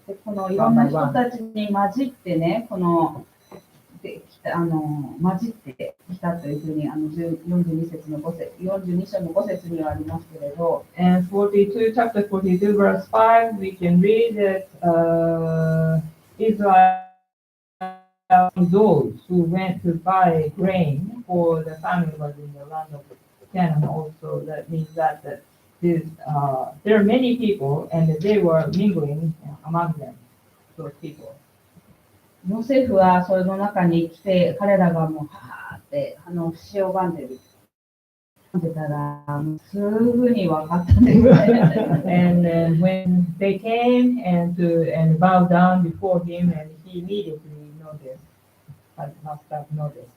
A: でこのいろんな人たちに混じってね、混じってきたというふうに42節の5節、42章の5節にはありますけれど、
D: And chapter 42, verse 5, we can read that Israel, those who went to buy grain for the famine was in the land of Canaan also. That means that there are many people and they were mingling among them, those people.
A: ヨセフはそれの中に来て、彼らがもうはーって節を拝んでる。拝んでたら、すぐに分かったんですね。
D: And when they came and bowed down before him, and he immediately must have noticed.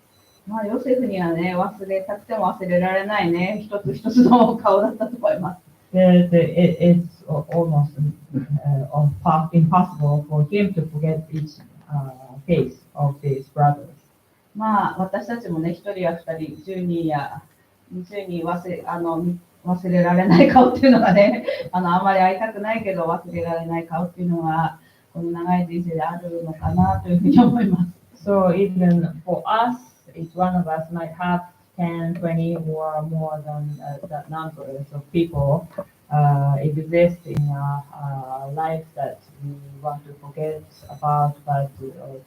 A: まあ、ヨセフにはね、忘れたくても忘れられないね、一つ一つの顔だったと思います。
D: It's almost impossible for him to forget each face of his brothers.
A: まあ、私たちもね、一人や二人、10人や20人忘れられない顔っていうのがね、あまり会いたくないけど忘れられない顔っていうのは、この長い人生であるのかなというふうに思います。
D: So even for us, each one of us might have 10, 20 or more than that number of people exist in our life that we want to forget about, but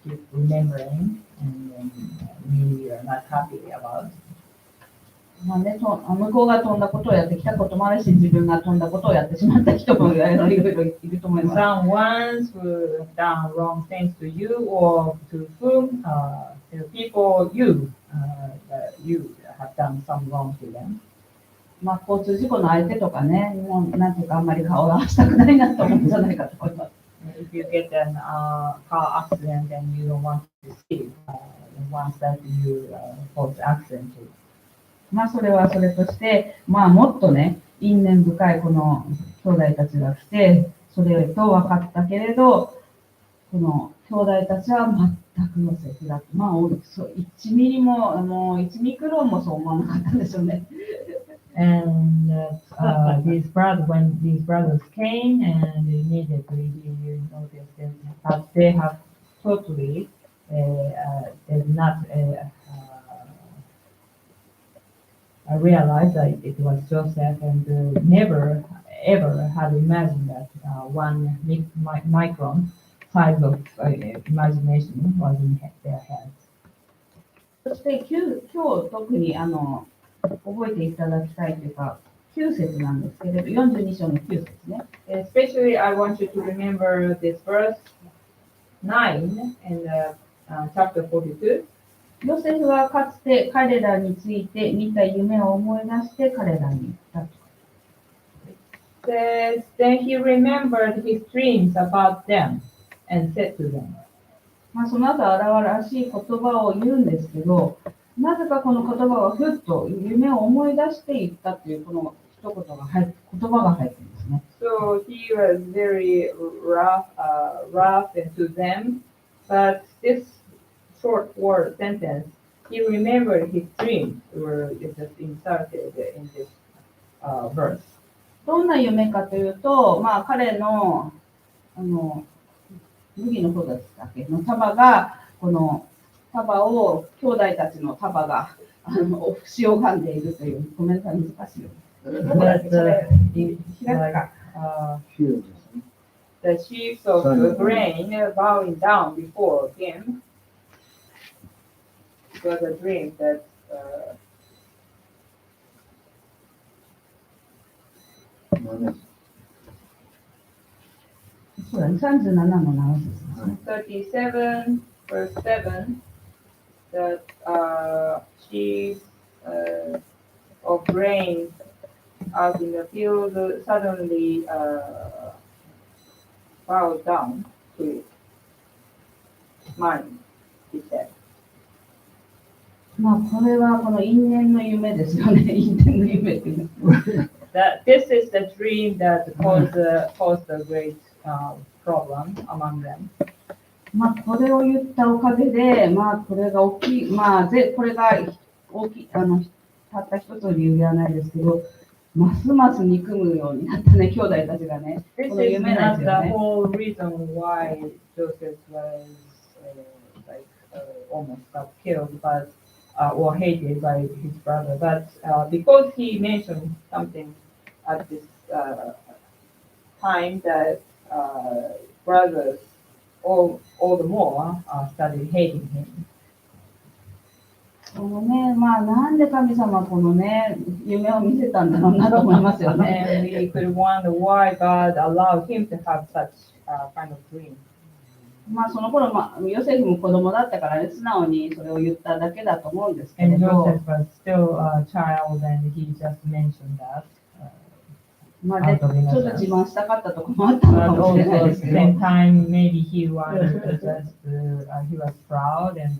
D: keep remembering, and we are not happy about.
A: まあね、向こうが飛んだことをやってきたこともあるし、自分が飛んだことをやってしまった人もいろいろいると思います。
D: Some ones who have done wrong things to you or to whom the people you have done some wrong to them.
A: まあ、交通事故の相手とかね、もうなんていうかあんまり顔を合わせたくないなと思うんじゃないかと思います。
D: If you get an car accident and you don't want to see the ones that you caused accident to.
A: まあそれはそれとして、まあもっとね、因縁深いこの兄弟たちが来て、それと分かったけれど、この兄弟たちは全くヨセフだと。まあ1ミリも、1ミクロンもそう思わなかったんでしょうね。
D: And when these brothers came, and immediately you noticed that they have totally did not realized that it was Joseph, and never ever had imagined that 1 micron size of imagination was in their heads.
A: そして今日特に覚えていただきたいというか、9節なんですけれど、42章の9節ね。
D: Especially I want you to remember this verse 9 in chapter 42.
A: ヨセフはかつて彼らについて見た夢を思い出して彼らに言ったと。
D: Says, then he remembered his dreams about them and said to them.
A: まあその後荒々しい言葉を言うんですけど、なぜかこの言葉はふっと夢を思い出して言ったというこの一言葉が入ってるんですね。
D: So he was very rough to them, but this short word sentence, he remembered his dreams were just inserted in this verse.
A: どんな夢かというと、まあ彼の、麦の方だったっけの束が、この束を、兄弟たちの束が、節を噛んでいるという、ごめんなさい、難しいよ。
D: But
A: 開くか。
D: the sheaves of the grain bowing down before him. It was a dream that
C: Yes.
A: そうだね、37の7節ですね。
D: 37 verse 7 that sheaves of grain out in the field suddenly bowed down to mine, he said.
A: まあこれはこの因縁の夢ですよね。因縁の夢っていうの。
D: That this is the dream that caused a great problem among them.
A: まあこれを言ったおかげで、まあこれが大きい、まあこれが大きい、たった一つの理由ではないですけど、ますます憎むようになったね、兄弟たちがね。
D: This
A: この
D: is
A: 夢な
D: not
A: んです
D: the
A: よね。
D: whole reason why Joseph was almost got killed, but or hated by his brother. But because he mentioned something at this time that brothers all the more started hating him.
A: このね、まあなんで神様はこのね、夢を見せたんだろうなと思いますよ
D: And
A: ね。
D: we could wonder why God allowed him to have such kind of dream.
A: まあその頃、まあ、ヨセフも子供だったからね、素直にそれを言っただけだと思うんですけれ
D: And
A: ど、
D: Joseph was still a child, and he just mentioned that.
A: まあでちょっと自慢したかったところもあったのか
D: But
A: もしれない
D: also
A: で
D: at
A: す
D: the
A: けど、
D: same time, maybe he wanted to just he was proud and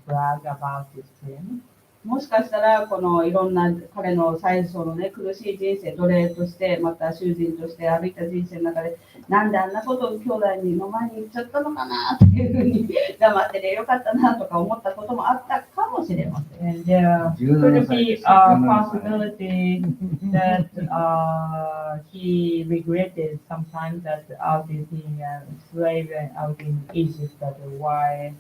D: brag about his dream.
A: もしかしたらこのいろんな彼の最初のね、苦しい人生、奴隷として、また囚人として歩いた人生の中で、なんであんなことを兄弟の前に言っちゃったのかなっていうふうに黙っててよかったなとか思ったこともあったかもしれません。
D: And there could be a possibility that he regretted sometimes that out in being a slave and out in Egypt, that why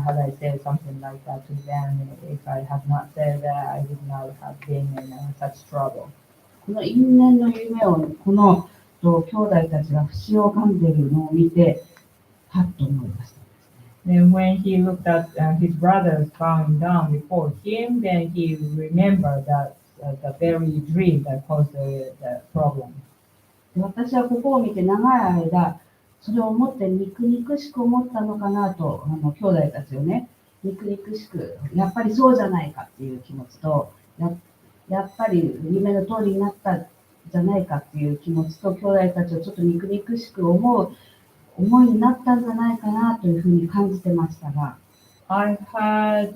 D: had I said something like that to them? If I had not said that, I would not have been in such trouble.
A: この因縁の夢をこの兄弟たちが節を噛んでいるのを見て、はっと思いました。
D: Then when he looked at his brothers bowing down before him, then he remembered that the very dream that caused the problem.
A: で私はここを見て長い間、それを思って肉々しく思ったのかなと、兄弟たちをね、肉々しく、やっぱりそうじゃないかっていう気持ちと、やっぱり夢の通りになったじゃないかっていう気持ちと、兄弟たちをちょっと肉々しく思いになったんじゃないかなというふうに感じてましたが、
D: I had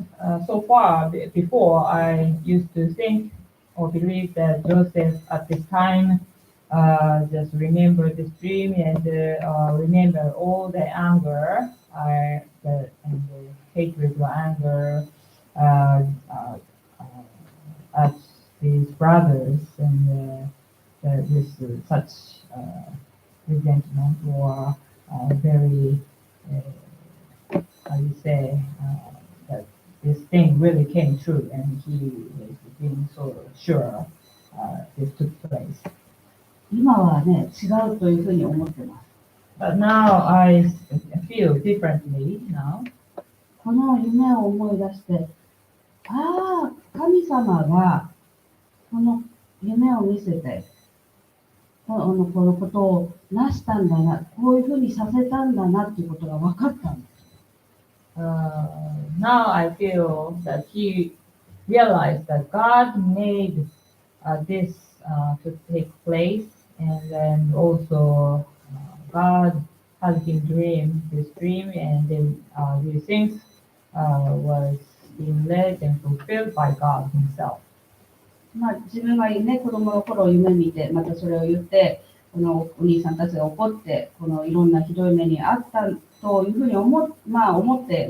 D: so far before I used to think or believe that Joseph at this time just remembered this dream and remember all the anger and the hatred or anger at his brothers and with such resentment or very how you say that this thing really came true and he was being so sure this took place.
A: 今はね、違うというふうに思ってます。
D: But now I feel differently now.
A: この夢を思い出して、ああ、神様がこの夢を見せて、このことをなしたんだな、こういうふうにさせたんだなっていうことが分かったんです。
D: Now I feel that he realized that God made this to take place, and then also God had him dream this dream, and then these things was being led and fulfilled by God Himself.
A: 自分がね、子供の頃夢見て、またそれを言って、このお兄さんたちが怒って、このいろんなひどい目にあったというふうに思って、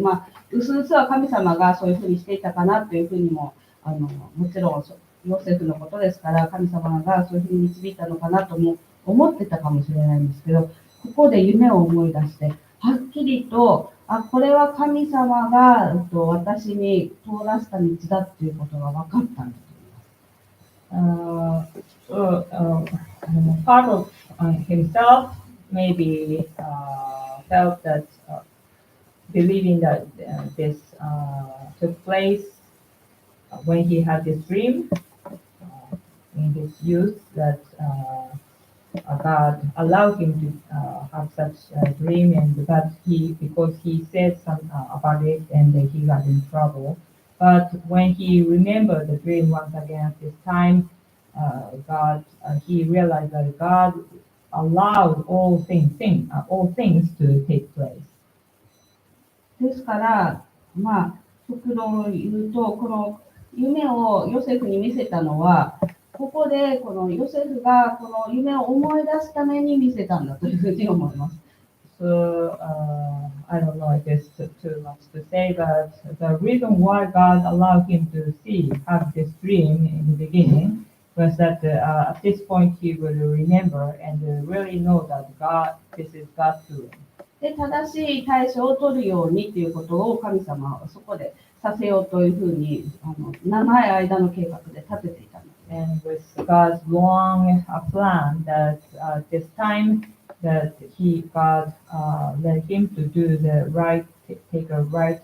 A: うすうすは神様がそういうふうにしていたかなというふうにも、もちろんヨセフのことですから、神様がそういうふうに導いたのかなとも思ってたかもしれないんですけど、ここで夢を思い出して、はっきりと、これは神様が私に通らせた道だっていうことが分かったんです。
D: So part of himself maybe felt that believing that this took place when he had this dream in his youth, that God allowed him to have such a dream, and that because he said some about it and he got in trouble. But when he remembered the dream once again at this time, he realized that God allowed all things to take place.
A: ですから、極論を言うと、この夢をヨセフに見せたのは、ここでこのヨセフがこの夢を思い出すために見せたんだというふうに思います。
D: So I don't know if it's too much to say, but the reason why God allowed him to have this dream in the beginning was that at this point he would remember and really know that this is God's doing.
A: で、正しい対処を取るようにということを神様はそこでさせようというふうに長い間の計画で立てていたの。
D: And with God's long plan that this time that God led him to do the right, take a right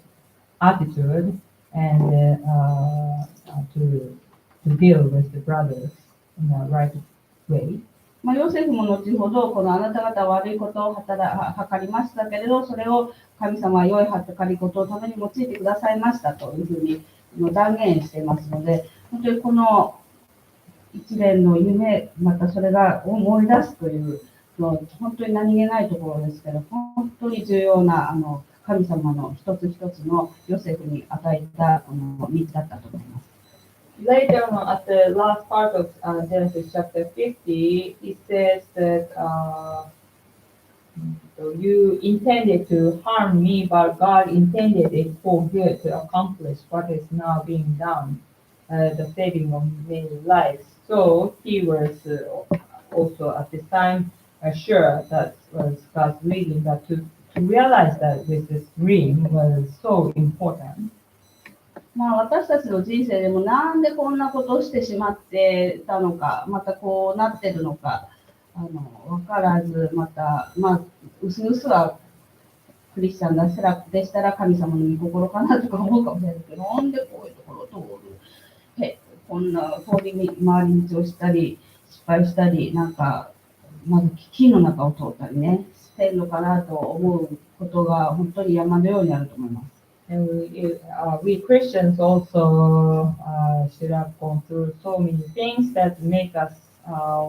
D: attitude and to deal with the brothers in the right way.
A: ヨセフも後ほどこのあなた方は悪いことを図りましたけれど、それを神様は良い計り事のために用いてくださいましたというふうに断言していますので、本当にこの一連の夢、またそれが思い出すという本当に何気ないところですけど、本当に重要な神様の一つ一つのヨセフに与えた道だったと思います。
D: Later on, at the last part of Genesis chapter 50, it says that so you intended to harm me, but God intended it for good to accomplish what is now being done, the saving of many lives. So he was also at this time sure that was God's leading, that to realize that with this dream was so important.
A: 私たちの人生でもなんでこんなことをしてしまってたのか、またこうなってるのか分からず、またうすうすはクリスチャンでしたら神様の御心かなとか思うかもしれないけど、なんでこういうところを通る、こんな回り道をしたり失敗したり、まず危機の中を通ったりねしてるのかなと思うことが本当に山のようにあると思います。
D: And we Christians also should have gone through so many things that make us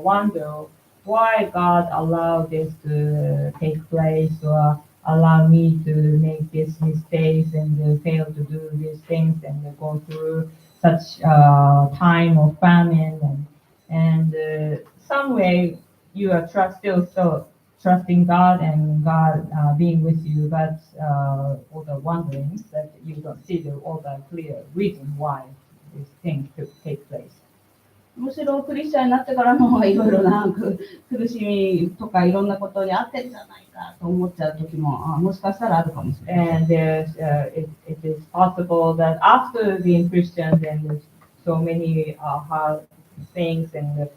D: wonder why God allowed this to take place, or allow me to make these mistakes and fail to do these things and go through such time of famine, and some way you are still trusting God and God being with you, but all the wonderings that you don't see all the clear reason why these things could take place.
A: むしろクリスチャンになってからの方がいろいろな苦しみとかいろんなことにあってるんじゃないかと思っちゃう時ももしかしたらあるかもしれない。
D: And it is possible that after being Christian, then there's so many hard things and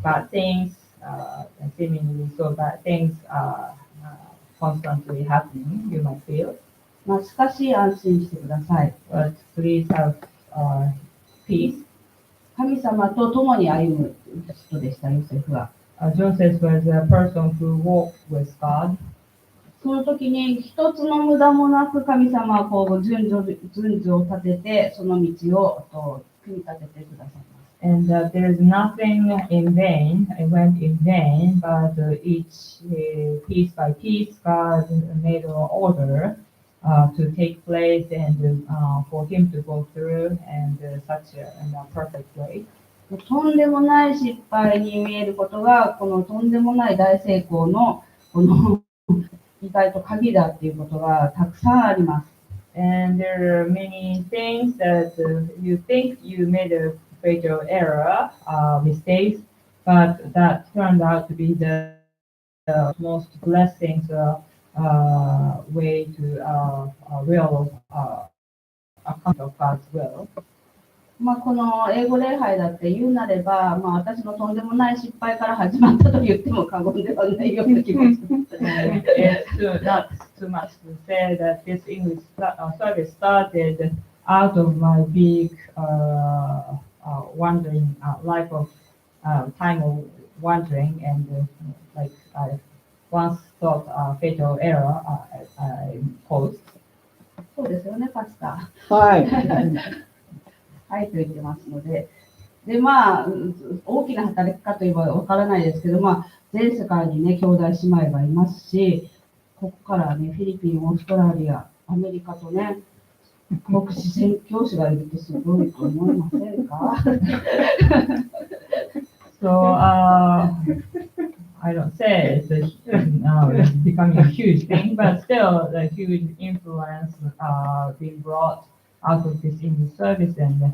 D: bad things, seemingly so bad things constantly happening, you might feel.
A: しかし安心してください。
D: But please have peace.
A: 神様と共に歩む人でした、ヨセフは。
D: Joseph was a person who walked with God.
A: その時に一つの無駄もなく神様はこう順序を立ててその道を組み立ててくださいます。
D: And there is nothing in vain, it went in vain, but each piece by piece God made an order to take place and for him to go through and such in a perfect way.
A: とんでもない失敗に見えることが、このとんでもない大成功のこの意外と鍵だっていうことがたくさんあります。
D: And there are many things that you think you made a fatal error, mistakes, but that turned out to be the most blessings way to real account of God's will.
A: この英語礼拝だって言うなれば、私のとんでもない失敗から始まったと言っても過言ではないような気がします。
D: It's not too much to say that this English service started out of my big wandering life of time of wandering and like I once thought fatal error I caused.
A: そうですよね、パスタ。
C: はい。
A: はいと言ってますので、で大きな働きかといえばわからないですけど、全世界にね、兄弟姉妹がいますし、ここからね、フィリピン、オーストラリア、アメリカとね、牧師宣教師がいるってすごいと思いませんか
D: So I don't say it's becoming a huge thing, but still the huge influence being brought out of this English service and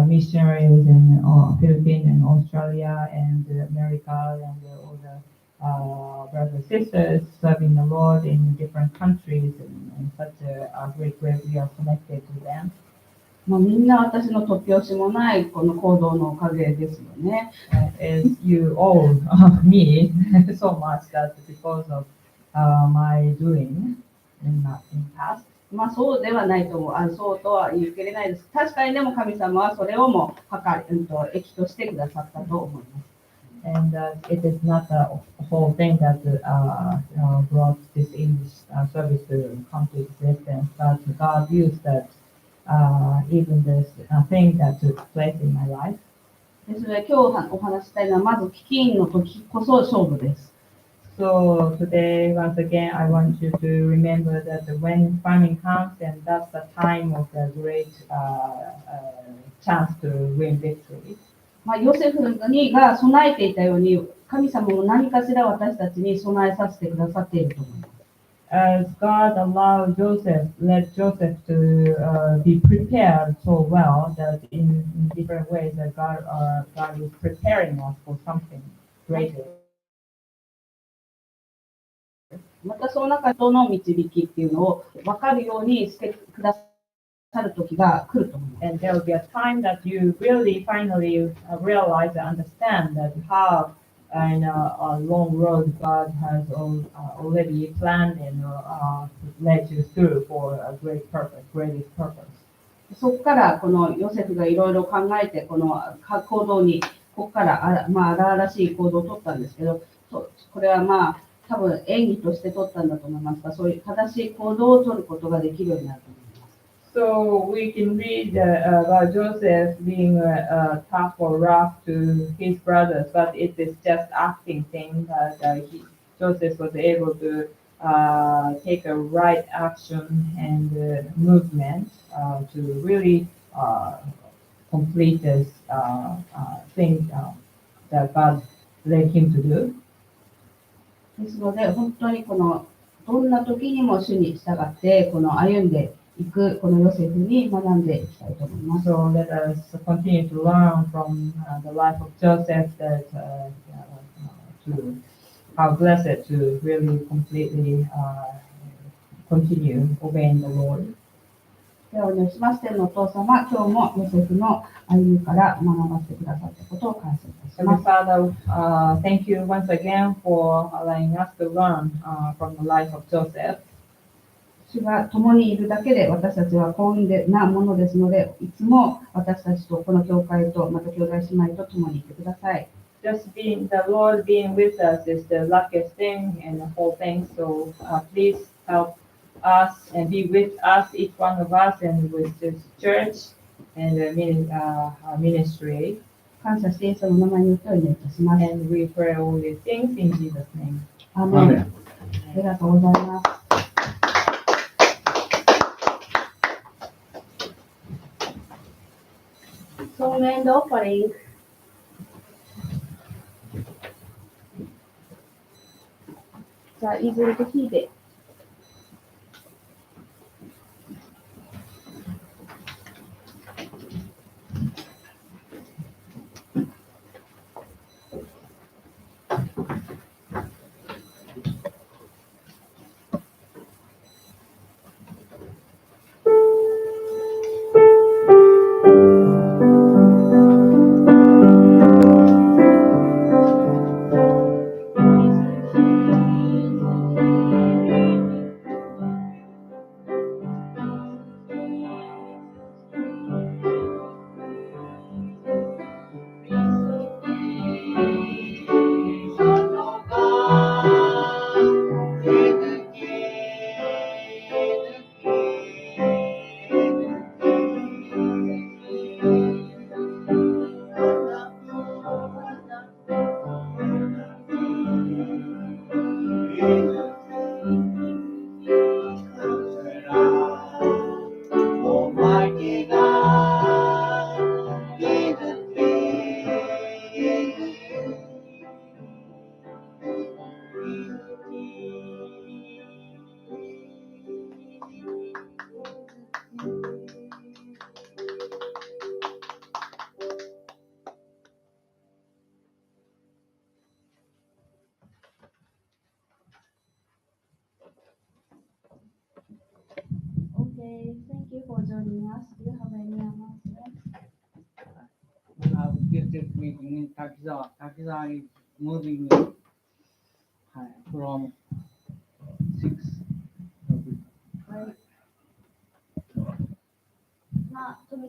D: missionaries in Philippines and Australia and America and all the brothers and sisters serving the Lord in different countries and such a great way we are connected to them.
A: みんな私の突拍子もないこの行動のおかげですよね。
D: As you all me so much that because of my doing in past.
A: そうではないと思う。そうとは言い切れないです。確かにでも神様はそれをも益としてくださったと思います。
D: And it is not the whole thing that brought this English service to come to existence, but God used that even this thing that took place in my life.
A: ですので今日お話ししたいのはまず飢饉の時こそ勝負です。
D: So today, once again, I want you to remember that when famine comes, and that's the time of the great chance to win victory.
A: ヨセフが備えていたように、神様も何かしら私たちに備えさせてくださっていると思います。
D: As God allowed let Joseph to be prepared so well that in different ways that God is preparing us for something greater.
A: またその中との導きっていうのを分かるようにしてくださる時が来ると思います。
D: And there will be a time that you really finally realize and understand that how in a long road God has already planned and led you through for a great purpose, greatest purpose.
A: そこからこのヨセフがいろいろ考えてこの行動にここから荒々しい行動を取ったんですけど、これは多分演技として取ったんだと思いますが、そういう正しい行動を取ることができるようになると思います。
D: So we can read about Joseph being tough or rough to his brothers, but it is just acting thing that Joseph was able to take a right action and movement to really complete this thing that God led him to do.
A: ですので、本当にどんな時にも主に従って歩んでいくこのヨセフに学んでいきたいと思います。
D: So let us continue to learn from the life of Joseph that to how blessed to really completely continue obeying the Lord.
A: ではお願いします。天のお父様、今日もヨセフの歩みから学ばせてくださったことを感謝いたしま
D: Heavenly
A: す。
D: Father, thank you once again for allowing us to learn from the life of Joseph.
A: 主が共にいるだけで私たちは幸運なものですので、いつも私たちとこの教会とまた兄弟姉妹と共にいてください。
D: Just being the Lord being with us is the luckiest thing in the whole thing. So please help us and be with us, each one of us, and with this church and the ministry.
A: 感謝してイエスの名前によってお祈りいたします。
D: And we pray all these things in Jesus' name.
A: アーメン。ありがとうございます。Song and offering. じゃあ、イーズルと弾いて。Okay, thank you for joining us. Do you have any announcements?
C: This meeting in Takizawa. Takizawa is moving from 6.
A: はい。まあ、富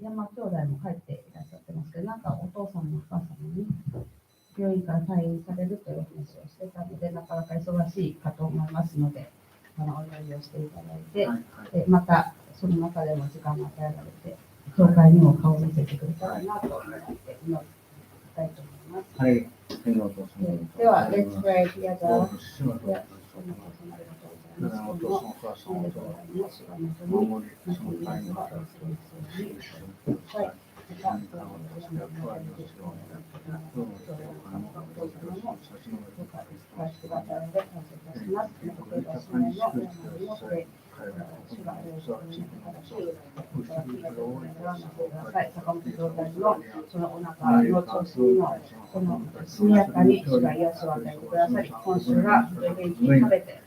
A: 山兄弟も帰っていらっしゃってますけど、なんかお父さんもお母さんもね、病院から退院されるという話をしてたので、なかなか忙しいかと思いますので、お祈りをしていただいて、でまたその中でも時間が与えられて、教会にも顔を見せてくれたらなと思って祈りたいと思います。
C: はい。
A: では、Let's pray together. 今のお父さんお母さんを守り、その会には坂本兄弟のそのお腹の調子にもこの速やかに主が癒しを与えてくださり、今週は元気に食べて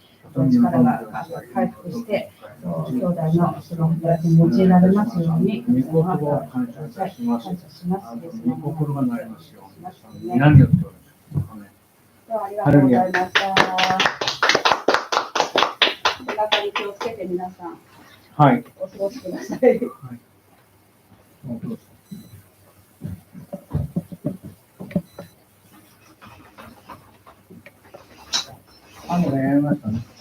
A: 力が回復して、兄弟のその働きに用いられますように、感謝します。
C: 心がなりますように。何よりと。
A: ではありがとうございました。お腹に気をつけて皆さん、
C: はい、
A: お過ごしください。はい、
C: 雨がやりましたね。